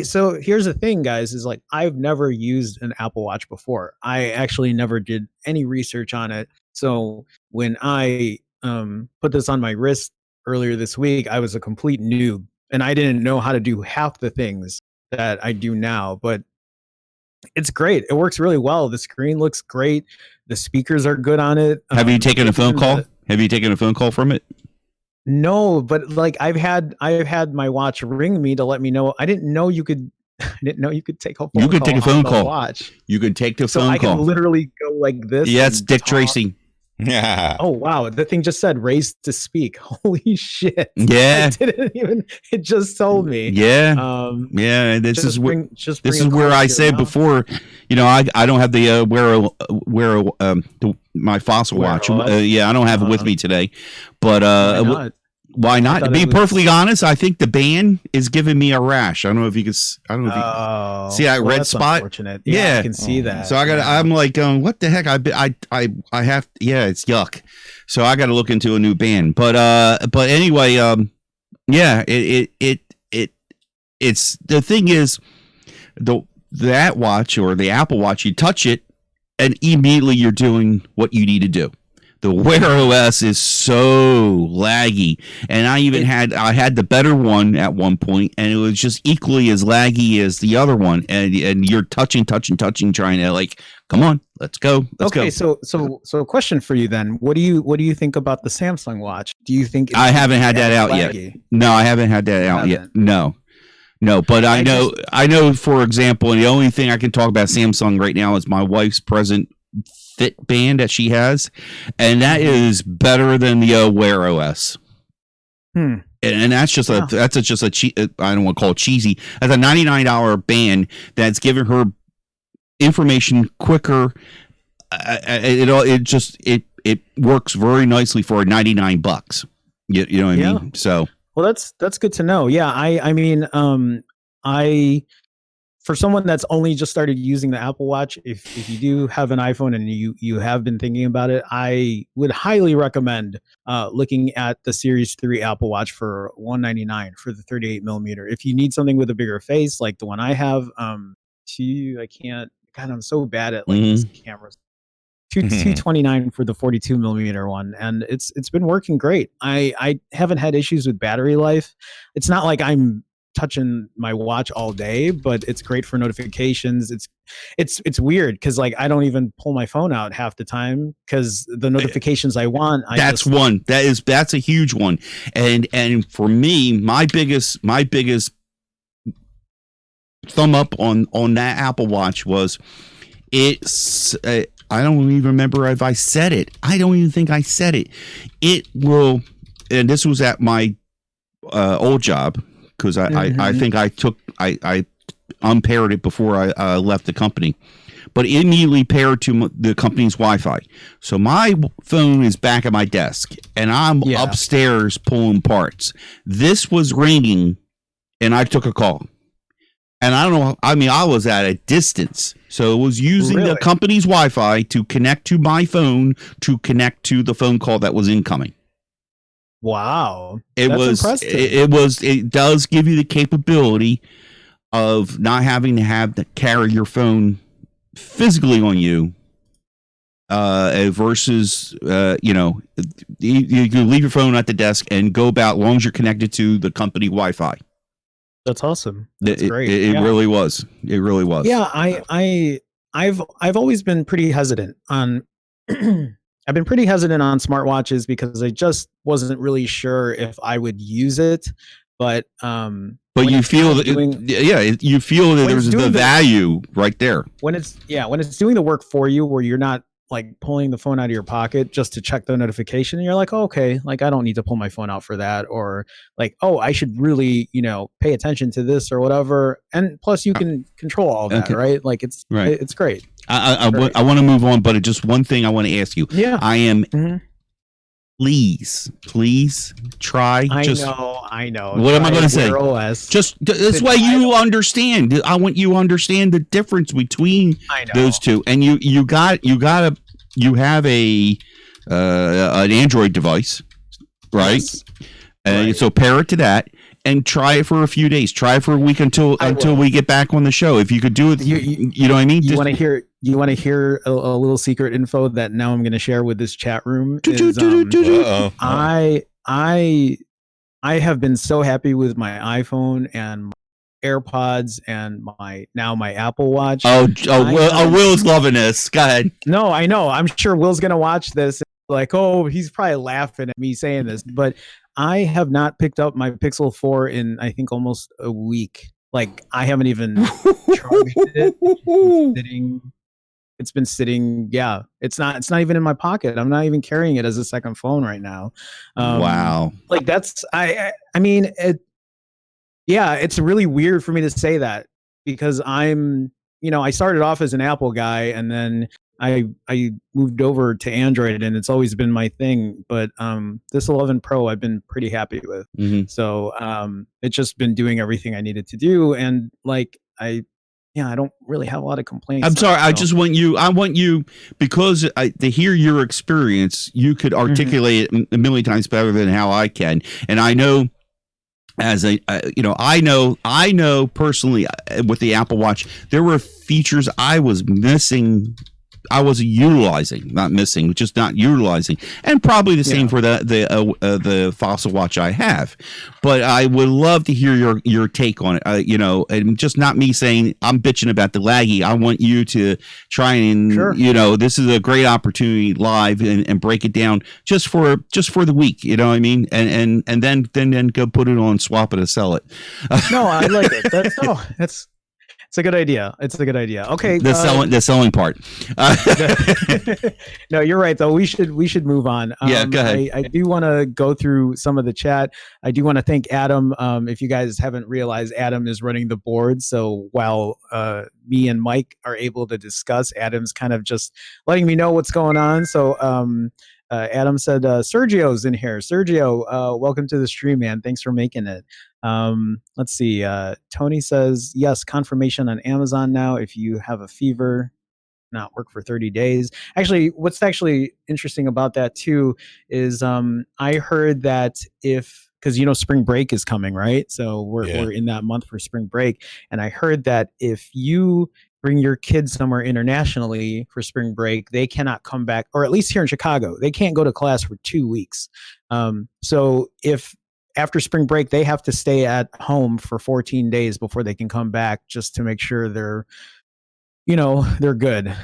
So here's the thing, guys, is like I've never used an Apple Watch before. I actually never did any research on it. So when I put this on my wrist earlier this week, I was a complete noob, and I didn't know how to do half the things that I do now. But it's great. It works really well. The screen looks great. The speakers are good on it. Have you taken a phone call? Have you taken a phone call from it? No, but like I've had my watch ring me to let me know. I didn't know you could take a phone call. You could take a phone call. Watch. You could take the phone call. So I can literally go like this. Yeah, it's Dick Tracy. Yeah. Oh wow, the thing just said raised to speak. Holy shit. Yeah. I didn't even, it just told me. Yeah. Yeah, this is where I said before, I don't have the my fossil watch. I don't have it with me today. But why not? To be perfectly honest, I think the band is giving me a rash. I don't know if you can. I don't know if you see that red spot. Unfortunate. Yeah, I can see that. So I'm like, what the heck? I have. Yeah, it's yuck. So I got to look into a new band. But anyway, yeah, it's the thing is that watch or the Apple Watch, you touch it and immediately you're doing what you need to do. The Wear OS is so laggy, and I had the better one at one point, and it was just equally as laggy as the other one. And you're touching, trying to come on, let's go. Okay, so a question for you then: what do you think about the Samsung Watch? Do you think I haven't had that out yet? No, I haven't had that out yet. No, but I know. For example, and the only thing I can talk about Samsung right now is my wife's present Fit band that she has, and that is better than the Wear OS. And that's just I don't want to call it cheesy. That's a $99 band that's giving her information quicker. It works very nicely for $99. You know what I mean? So well, that's good to know. Yeah, I mean, for someone that's only just started using the Apple Watch, if you do have an iPhone and you have been thinking about it, I would highly recommend looking at the Series 3 Apple Watch for $199 for the 38 millimeter. If you need something with a bigger face, like the one I have, I'm so bad at these cameras. $229 for the 42 millimeter one, and it's been working great. I haven't had issues with battery life. It's not like I'm touching my watch all day, but it's great for notifications. It's weird because I don't even pull my phone out half the time because the notifications I want. That's a huge one, and for me, my biggest thumb up on that Apple Watch was it's. I don't even remember if I said it. I don't even think I said it. It will, and this was at my old job. Because I think I unpaired it before I left the company, but it immediately paired to the company's Wi-Fi. So my phone is back at my desk, and I'm upstairs pulling parts. This was ringing, and I took a call. And I don't know. I mean, I was at a distance, so it was using the company's Wi-Fi to connect to my phone to connect to the phone call that was incoming. Wow. It does give you the capability of not having to carry your phone physically on you versus you can leave your phone at the desk and go about as long as you're connected to the company Wi-Fi. That's awesome. That's great. It really was. It really was. Yeah, I've always been pretty hesitant on I've been pretty hesitant on smartwatches because I just wasn't really sure if I would use it. But you feel that you feel that there's the value right there. When it's doing the work for you, where you're not pulling the phone out of your pocket just to check the notification, and you're like, oh, okay, I don't need to pull my phone out for that, or I should really pay attention to this or whatever. And plus, you can control all that, right? It's great. I want to move on, but just one thing I want to ask you. Yeah, I am. Please try. I know. What am I going to say? OS. Just this way you understand. I want you to understand the difference between those two. And you have a an Android device, right? Yes. And so pair it to that. And try it for a few days. Try it for a week until we get back on the show. If you could do it, you know what I mean. You want to hear a little secret info that now I'm going to share with this chat room. I have been so happy with my iPhone and my AirPods and my Apple Watch. Will's loving this. Go ahead. No, I know. I'm sure Will's going to watch this. He's probably laughing at me saying this, but I have not picked up my Pixel 4 in, I think, almost a week. I haven't even charged it. It's sitting it's been sitting. Yeah, it's not even in my pocket. I'm not even carrying it as a second phone right now. Wow. Like that's I mean it. Yeah, it's really weird for me to say that because I started off as an Apple guy and then I moved over to Android and it's always been my thing. But this 11 Pro I've been pretty happy with. Mm-hmm. So it's just been doing everything I needed to do. And like I don't really have a lot of complaints. I'm sorry. I want you because to hear your experience, you could articulate it a million times better than how I can. And I know I know personally with the Apple Watch, there were features I was missing. I wasn't utilizing, not missing, just not utilizing, and probably the same for the Fossil watch I have. But I would love to hear your take on it. And just not me saying I'm bitching about the laggy. I want you to try and this is a great opportunity live and break it down just for the week. You know what I mean? And then go put it on, swap it, or sell it. No, I like it. It's a good idea. It's a good idea. Okay. The selling part. No, you're right though. We should move on. Yeah, go ahead. I do want to go through some of the chat. I do want to thank Adam. If you guys haven't realized, Adam is running the board. So while me and Mike are able to discuss, Adam's kind of just letting me know what's going on. So Adam said, Sergio's in here. Sergio, welcome to the stream, man. Thanks for making it. Let's see. Tony says, yes, confirmation on Amazon now. If you have a fever, not work for 30 days. Actually, what's actually interesting about that too is I heard that because spring break is coming, right? So we're in that month for spring break. And I heard that if you bring your kids somewhere internationally for spring break, they cannot come back, or at least here in Chicago, they can't go to class for 2 weeks. So if after spring break, they have to stay at home for 14 days before they can come back just to make sure they're good.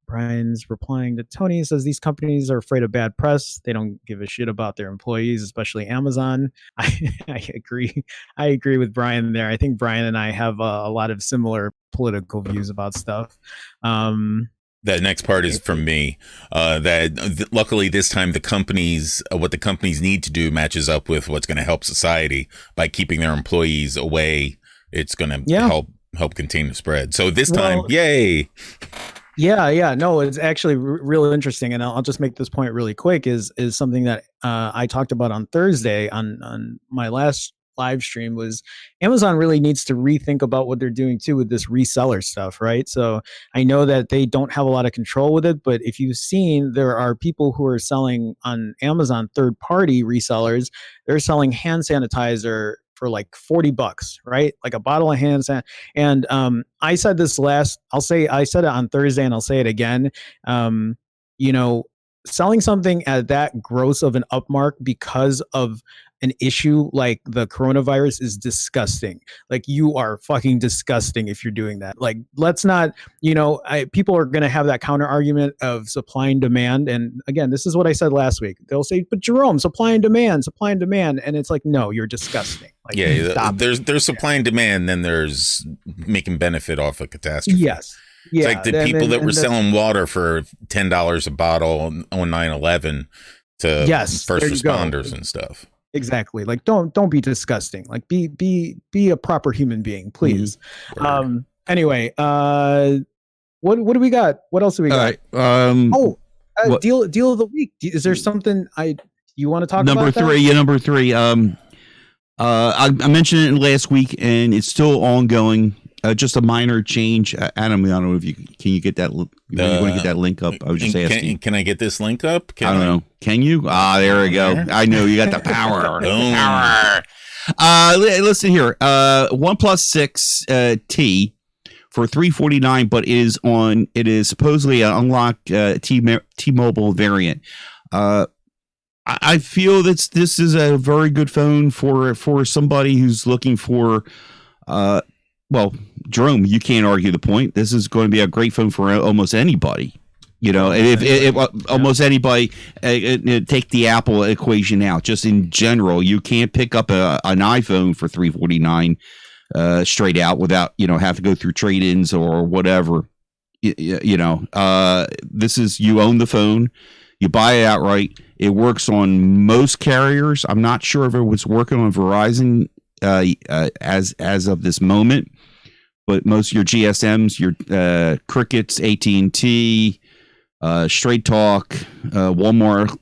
Brian's replying to Tony. He says, these companies are afraid of bad press. They don't give a shit about their employees, especially Amazon. I agree. I agree with Brian there. I think Brian and I have a lot of similar political views about stuff. That next part is from me. Luckily this time what the companies need to do matches up with what's going to help society by keeping their employees away. It's going to help contain the spread. So this time, yay. Yeah. No, it's actually really interesting. And I'll just make this point really quick is something that I talked about on Thursday on my last live stream was Amazon really needs to rethink about what they're doing too with this reseller stuff, right? So I know that they don't have a lot of control with it, but if you've seen, there are people who are selling on Amazon, third-party resellers, they're selling hand sanitizer for like $40, right? Like a bottle of hand sanitizer. And I said this I said it on Thursday and I'll say it again. Selling something at that gross of an upmark because of an issue like the coronavirus is disgusting. Like, you are fucking disgusting if you're doing that. Like, let's not, people are going to have that counter argument of supply and demand. And again, this is what I said last week. They'll say, but Jerome, supply and demand. And it's like, no, you're disgusting. Like, there's supply and demand. Then there's making benefit off a catastrophe. Yes. Yeah, it's like the people that were selling water for $10 a bottle on 9/11 to first responders and stuff. Exactly. Like, don't be disgusting. Like, be a proper human being, please. Mm-hmm. Anyway, what do we got? What else do we got? All right. Deal of the week. Is there something you want to talk about? Number three. I mentioned it last week, and it's still ongoing. Just a minor change. Adam, I don't know if can you get that? You want to get that link up? I was just asking. Can I get this link up? I don't know. Can you? There we go. I know you got the power. Listen here. OnePlus 6T for $349, but it is supposedly an unlocked T-Mobile variant. I feel that this is a very good phone for somebody who's looking for. Well, Jerome, you can't argue the point. This is going to be a great phone for almost anybody. Almost anybody, take the Apple equation out. Just in general, you can't pick up an iPhone for $349 straight out without have to go through trade-ins or whatever. this is, you own the phone, you buy it outright. It works on most carriers. I'm not sure if it was working on Verizon as of this moment, but most of your GSMs, your Crickets, AT&T, Straight Talk, Walmart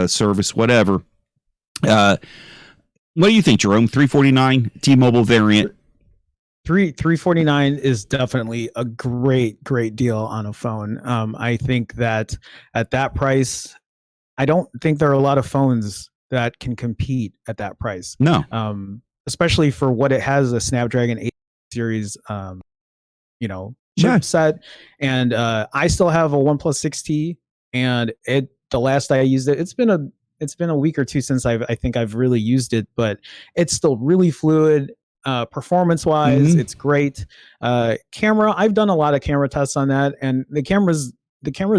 service, whatever. What do you think, Jerome? $349 T-Mobile variant. 349 is definitely a great deal on a phone. I think that at that price, I don't think there are a lot of phones that can compete at that price. No. Especially for what it has, a Snapdragon 8 series, chipset. And I still have a OnePlus 6T, and the last I used it, it's been a week or two since I think I've really used it, but it's still really fluid. Performance wise, it's great. Camera, I've done a lot of camera tests on that, and the camera's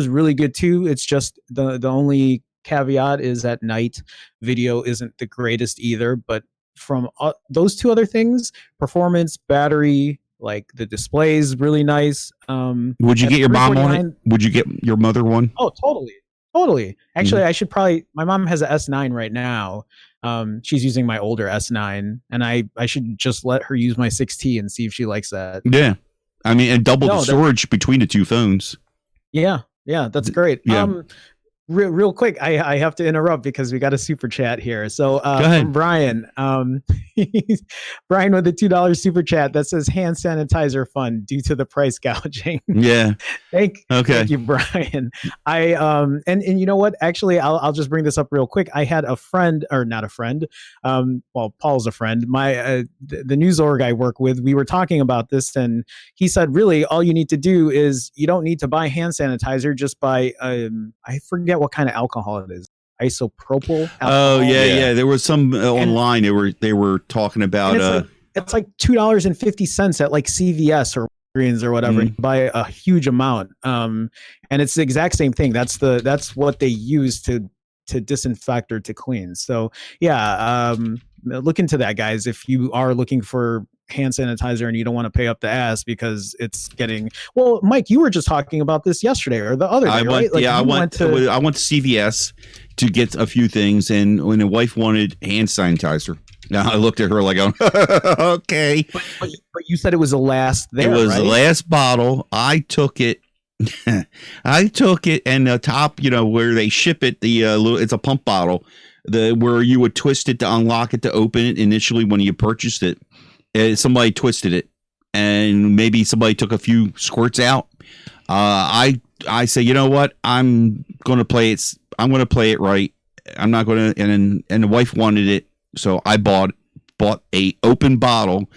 really good too. It's just the only caveat is at night video isn't the greatest either, but from those two other things, performance, battery, like the display is really nice. Would you get your mom on it? Would you get your mother one? Oh, totally. Actually, I should probably, my mom has an S9 right now. She's using my older S9, and I should just let her use my 6T and see if she likes that. Yeah. I mean, and double the storage between the two phones. Yeah, that's great. Yeah. Real quick, I have to interrupt because we got a super chat here. So from Brian, Brian with a $2 super chat that says hand sanitizer fund due to the price gouging. Yeah. Thank you, Brian. And you know what? Actually, I'll just bring this up real quick. I had a friend, or not a friend. Paul's a friend. The news org I work with, we were talking about this, and he said, really, all you need to do is you don't need to buy hand sanitizer. Just buy, I forget what kind of alcohol it is. Isopropyl alcohol. Oh yeah. There was some online. They were talking about. It's like $2.50 at like CVS or Greens or whatever. And buy a huge amount. And it's the exact same thing. That's what they use to disinfect or to clean. So yeah, look into that, guys. If you are looking for hand sanitizer and you don't want to pay up the ass because it's getting, well, Mike, you were just talking about this yesterday or the other day, right? I went to CVS to get a few things, and when the wife wanted hand sanitizer, now I looked at her like, okay. But you said it was the last there, it was right? The last bottle. I took it. And the top, where they ship it, it's a pump bottle, where you would twist it to unlock it to open it initially when you purchased it. Somebody twisted it, and maybe somebody took a few squirts out. I say, you know what? I'm going to play it. I'm going to play it right. I'm not going to. And the wife wanted it, so I bought a open bottle.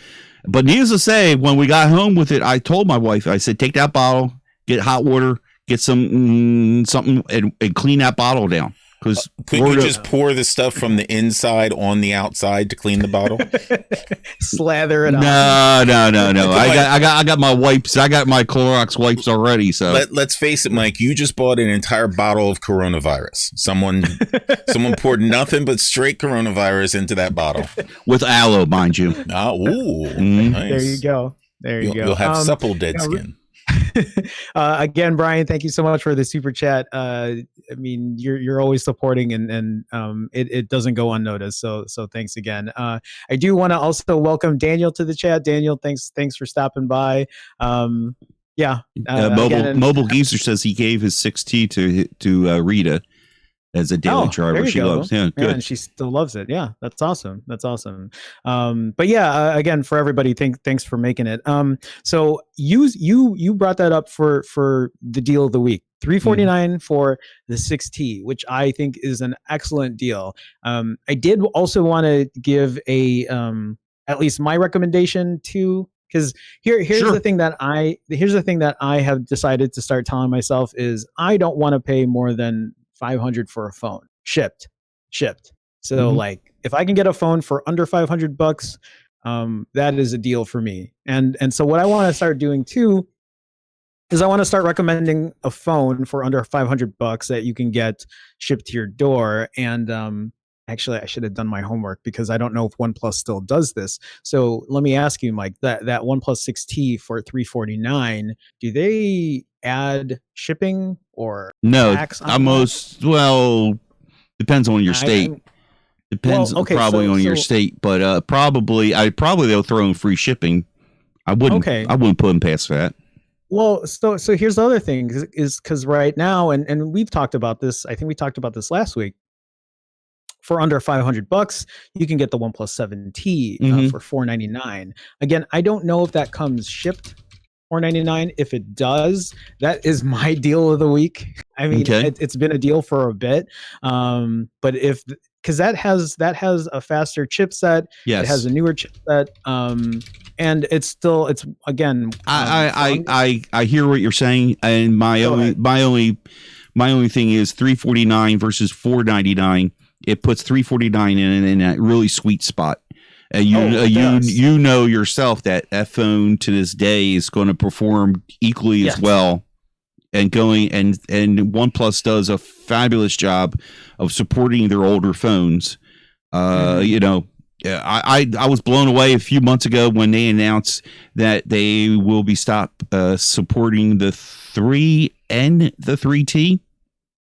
But needless to say, when we got home with it, I told my wife, I said, take that bottle, get hot water, get some something, and clean that bottle down. Because could you just pour the stuff from the inside on the outside to clean the bottle? Slather it on. No. I got my wipes. I got my Clorox wipes already. So let's face it, Mike. You just bought an entire bottle of coronavirus. Someone poured nothing but straight coronavirus into that bottle with aloe, mind you. Nice. There you go. You'll have supple dead skin. Again, Brian, thank you so much for the super chat. I mean, you're always supporting, and it doesn't go unnoticed. So thanks again. I do want to also welcome Daniel to the chat. Daniel, thanks for stopping by. Mobile Geezer says he gave his 6T to Rita as a daily driver. She loves. Yeah, good. And she still loves it. Yeah, that's awesome. But yeah, again, for everybody, thanks for making it. So you brought that up for the deal of the week. $349 for the 6T, which I think is an excellent deal. I did also want to give at least my recommendation to, because here's the thing that I have decided to start telling myself is I don't want to pay more than $500 for a phone shipped. So like if I can get a phone for under $500, that is a deal for me. And so what I want to start doing too is I want to start recommending a phone for under $500 that you can get shipped to your door. And Actually, I should have done my homework because I don't know if OnePlus still does this. So let me ask you, Mike, that OnePlus 6T for $349, do they add shipping or No, tax on almost. Well, depends on your state. Depends probably on your state, but probably they'll throw in free shipping. I wouldn't put them past that. Well, so here's the other thing is because right now, and we've talked about this. I think we talked about this last week. For under $500, you can get the OnePlus 7T for $499. Again, I don't know if that comes shipped $499. If it does, that is my deal of the week. I mean, it's been a deal for a bit, but because that has a faster chipset, it has a newer chipset, and it's again. I hear what you're saying, and my only thing is $349 versus $499. It puts $349 in that really sweet spot. You know yourself that phone to this day is going to perform equally as well, and OnePlus does a fabulous job of supporting their older phones. You know, I was blown away a few months ago when they announced that they will be supporting the 3 and the 3T.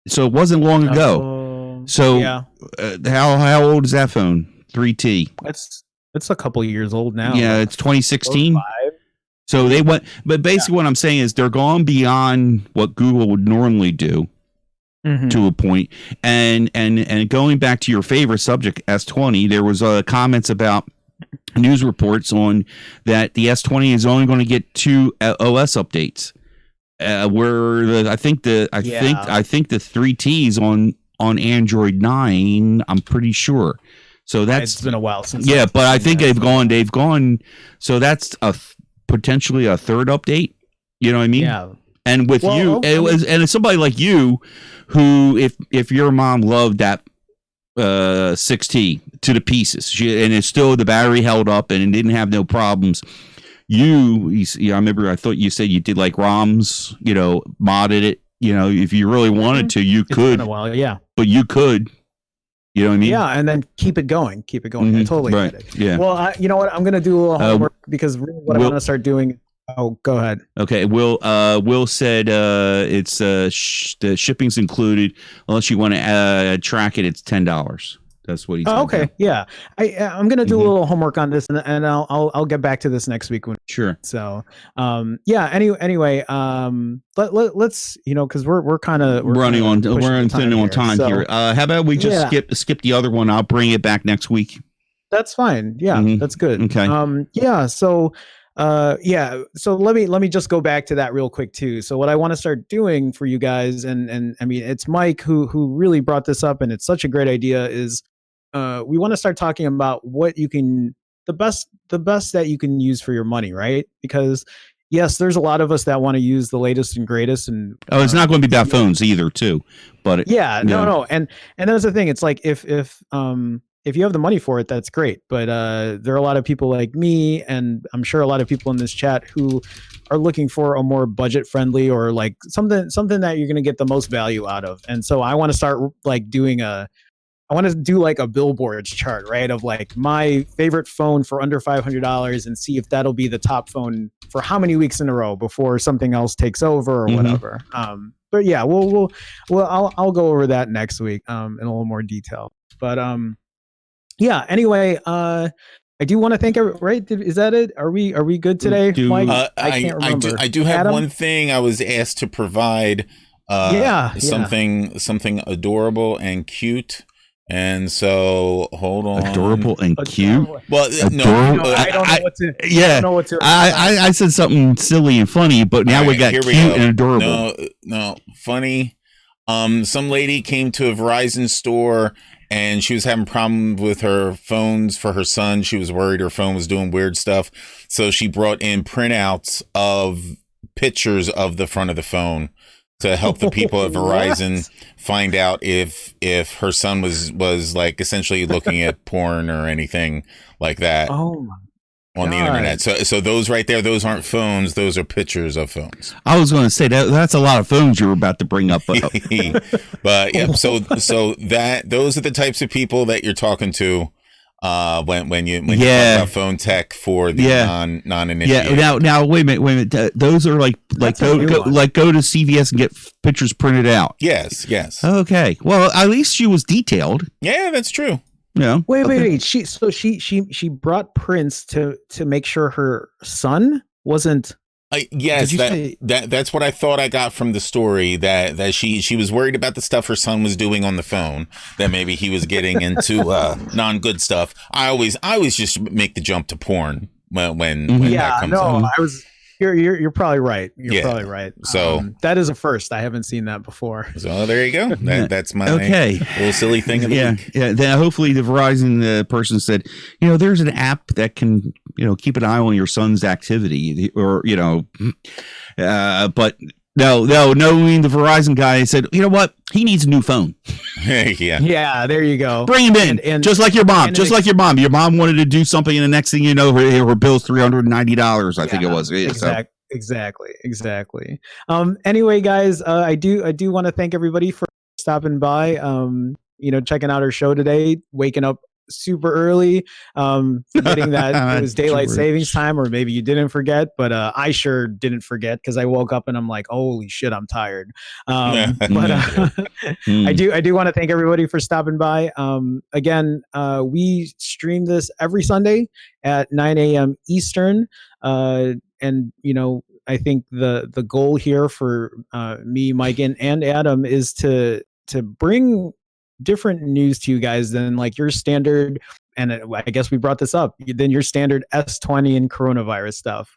So it wasn't long ago. So how old is that phone? 3T. It's a couple years old now. Yeah, it's 2016. So they went, but basically what I'm saying is they're gone beyond what Google would normally do to a point. And going back to your favorite subject, S20, there was comments about news reports on that the S20 is only going to get 2 OS updates. Where I think the 3T is on Android 9, I'm pretty sure. So it's been a while since. Yeah, but I think they've gone. So that's potentially a third update. You know what I mean? Yeah. And with it's somebody like you, who if your mom loved that 6T to the pieces, and it's still the battery held up and it didn't have no problems. I remember I thought you said you did like ROMs, modded it. If you really wanted to, you could. It's been a while, yeah. But you could. You know what I mean? Yeah, and then keep it going. I totally get it. Yeah. Well, you know what? I'm going to do a little homework because what I want to start doing. Oh, go ahead. Okay. Will said it's the shipping's included unless you want to track it. It's $10. That's what he said. Okay. Yeah. I'm going to do a little homework on this and I'll get back to this next week. Sure. So, anyway, let's, cause we're kind of running on time here. How about we just skip the other one? I'll bring it back next week. That's fine. Yeah. That's good. Okay. So let me just go back to that real quick too. So what I want to start doing for you guys, and I mean, it's Mike who really brought this up, and it's such a great idea, is we want to start talking about what you can, the best that you can use for your money, right? Because yes, there's a lot of us that want to use the latest and greatest, and it's not going to be about phones either too, but no. And that's the thing. It's like if you have the money for it, that's great. But there are a lot of people like me, and I'm sure a lot of people in this chat who are looking for a more budget friendly or like something that you're going to get the most value out of. And so I want to start like I want to do like a billboards chart, right? Of like my favorite phone for under $500 and see if that'll be the top phone for how many weeks in a row before something else takes over or whatever. But yeah, I'll go over that next week in a little more detail. But anyway, I do want to thank right? Is that it? Are we good today, Mike? I can't remember. I do have one thing I was asked to provide. Something adorable and cute. And so, hold on. Adorable and cute. Well, I don't know what to. Yeah, I don't know what to. I said something silly and funny, but now we got cute and adorable. No, funny. Some lady came to a Verizon store and she was having problems with her phones for her son. She was worried her phone was doing weird stuff, so she brought in printouts of pictures of the front of the phone to help the people at Verizon find out if her son was like essentially looking at porn or anything like that. Oh my on the internet. So those right there, those aren't phones. Those are pictures of phones. I was going to say that's a lot of phones you were about to bring up. But yeah, so those are the types of people that you're talking to when you talk about phone tech for the non-initiated. Yeah. Now wait a minute. Those are like go to CVS and get pictures printed out. Yes. Okay. Well, at least she was detailed. Yeah, that's true. Yeah. Wait. She brought prints to make sure her son wasn't. Yes, that's what I thought I got from the story, that she was worried about the stuff her son was doing on the phone, that maybe he was getting into non-good stuff. I always just make the jump to porn when that comes up. You're probably right. You're probably right. So that is a first. I haven't seen that before. So there you go. That's my little silly thing of the week. Yeah. Then hopefully the Verizon person said, there's an app that can, keep an eye on your son's activity, or but no. Knowing the Verizon guy said, you know what? He needs a new phone. Yeah. There you go. Bring him in. And just like your mom. Your mom wanted to do something, and the next thing you know, her bill's $390. I think it was. Exactly. Anyway, guys, I do want to thank everybody for stopping by. Checking out our show today. Waking up super early, forgetting that it was daylight savings time, or maybe you didn't forget, but I sure didn't forget, because I woke up and I'm like, holy shit, I'm tired. But I do want to thank everybody for stopping by. Again, we stream this every Sunday at 9 a.m. Eastern, and I think the goal here for me, Mike, and Adam is to bring different news to you guys than like your standard, and I guess we brought this up, than your standard S20 and coronavirus stuff.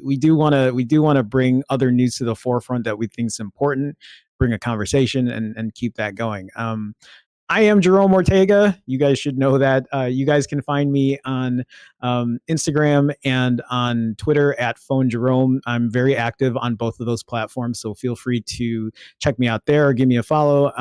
We do want to bring other news to the forefront that we think is important, bring a conversation and keep that going. I am Jerome Ortega. You guys should know that. You guys can find me on Instagram and on Twitter at Phone Jerome. I'm very active on both of those platforms, so feel free to check me out there or give me a follow.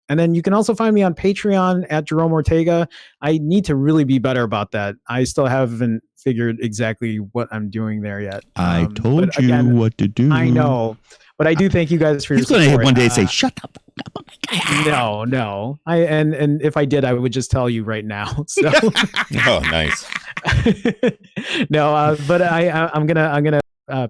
And then you can also find me on Patreon at Jerome Ortega. I need to really be better about that. I still haven't figured exactly what I'm doing there yet. I told you what to do. I know. But I do thank you guys for your support. He's going to hit one day and say, shut up. No. And if I did, I would just tell you right now. So. Oh, nice. No, but I'm gonna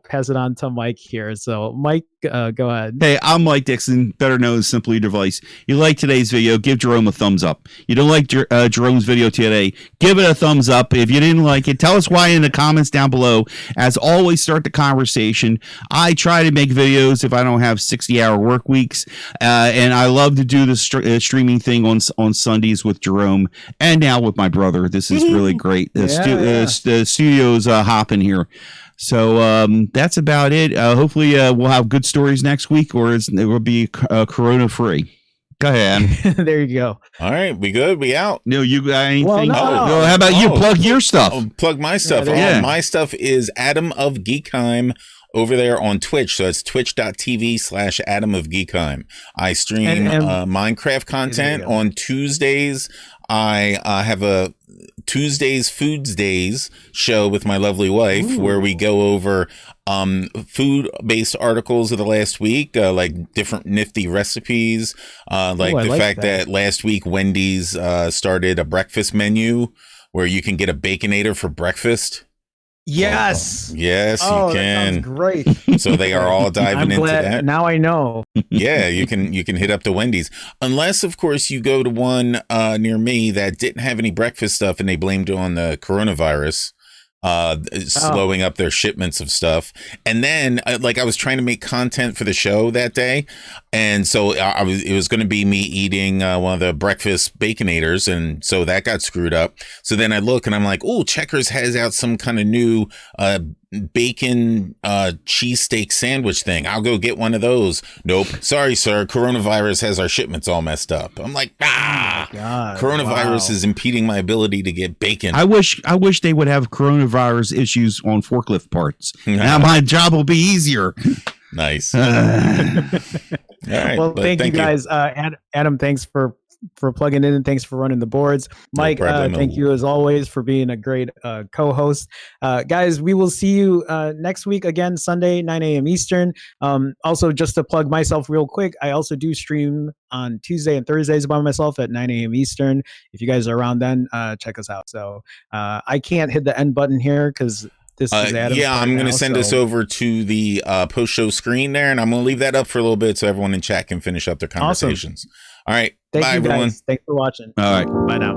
pass it on to Mike here. So Mike, go ahead. Hey, I'm Mike Dixon, better known as Simply Device. You like today's video, give Jerome a thumbs up. You don't like Jerome's video today, give it a thumbs up. If you didn't like it, tell us why in the comments down below. As always, start the conversation. I try to make videos if I don't have 60-hour work weeks, and I love to do the streaming thing on Sundays with Jerome, and now with my brother. This is really great. The studio's hopping here. So that's about it. Hopefully we'll have good stories next week, or it will be corona free. Go ahead. There you go. All right, we good? We out? No, you got anything? Well, no. How about you plug your stuff? Plug my stuff. My stuff is Adam of Geekheim over there on Twitch. So it's twitch.tv/Adam of Geekheim. I stream Minecraft content on Tuesdays. I have a Tuesdays Foods Days show with my lovely wife, where we go over food-based articles of the last week, like different nifty recipes, the fact that last week Wendy's started a breakfast menu where you can get a Baconator for breakfast. Yes. Yes, you can. That sounds great. So they are all diving into that. Now I know. Yeah, you can hit up the Wendy's. Unless, of course, you go to one near me that didn't have any breakfast stuff and they blamed it on the coronavirus. Slowing up their shipments of stuff. And then I was trying to make content for the show that day. And so it was going to be me eating one of the breakfast Baconators. And so that got screwed up. So then I look and I'm like, oh, Checkers has out some kind of new bacon cheesesteak sandwich thing. I'll go get one of those. Nope. Sorry, sir. Coronavirus has our shipments all messed up. I'm like, coronavirus is impeding my ability to get bacon. I wish they would have coronavirus issues on forklift parts. Now my job will be easier. Nice. All right. Well, thank you guys. Adam, thanks for for plugging in, and thanks for running the boards. Mike, thank you as always for being a great co-host. Guys, we will see you next week again, Sunday, 9 a.m. Eastern. Also, just to plug myself real quick, I also do stream on Tuesday and Thursdays by myself at 9 a.m. Eastern. If you guys are around then, check us out. So I can't hit the end button here because this is Adam's I'm going to send us over to the post-show screen there, and I'm going to leave that up for a little bit so everyone in chat can finish up their conversations. Awesome. All right. Thank bye, you, everyone. Guys. Thanks for watching. All right. Bye now.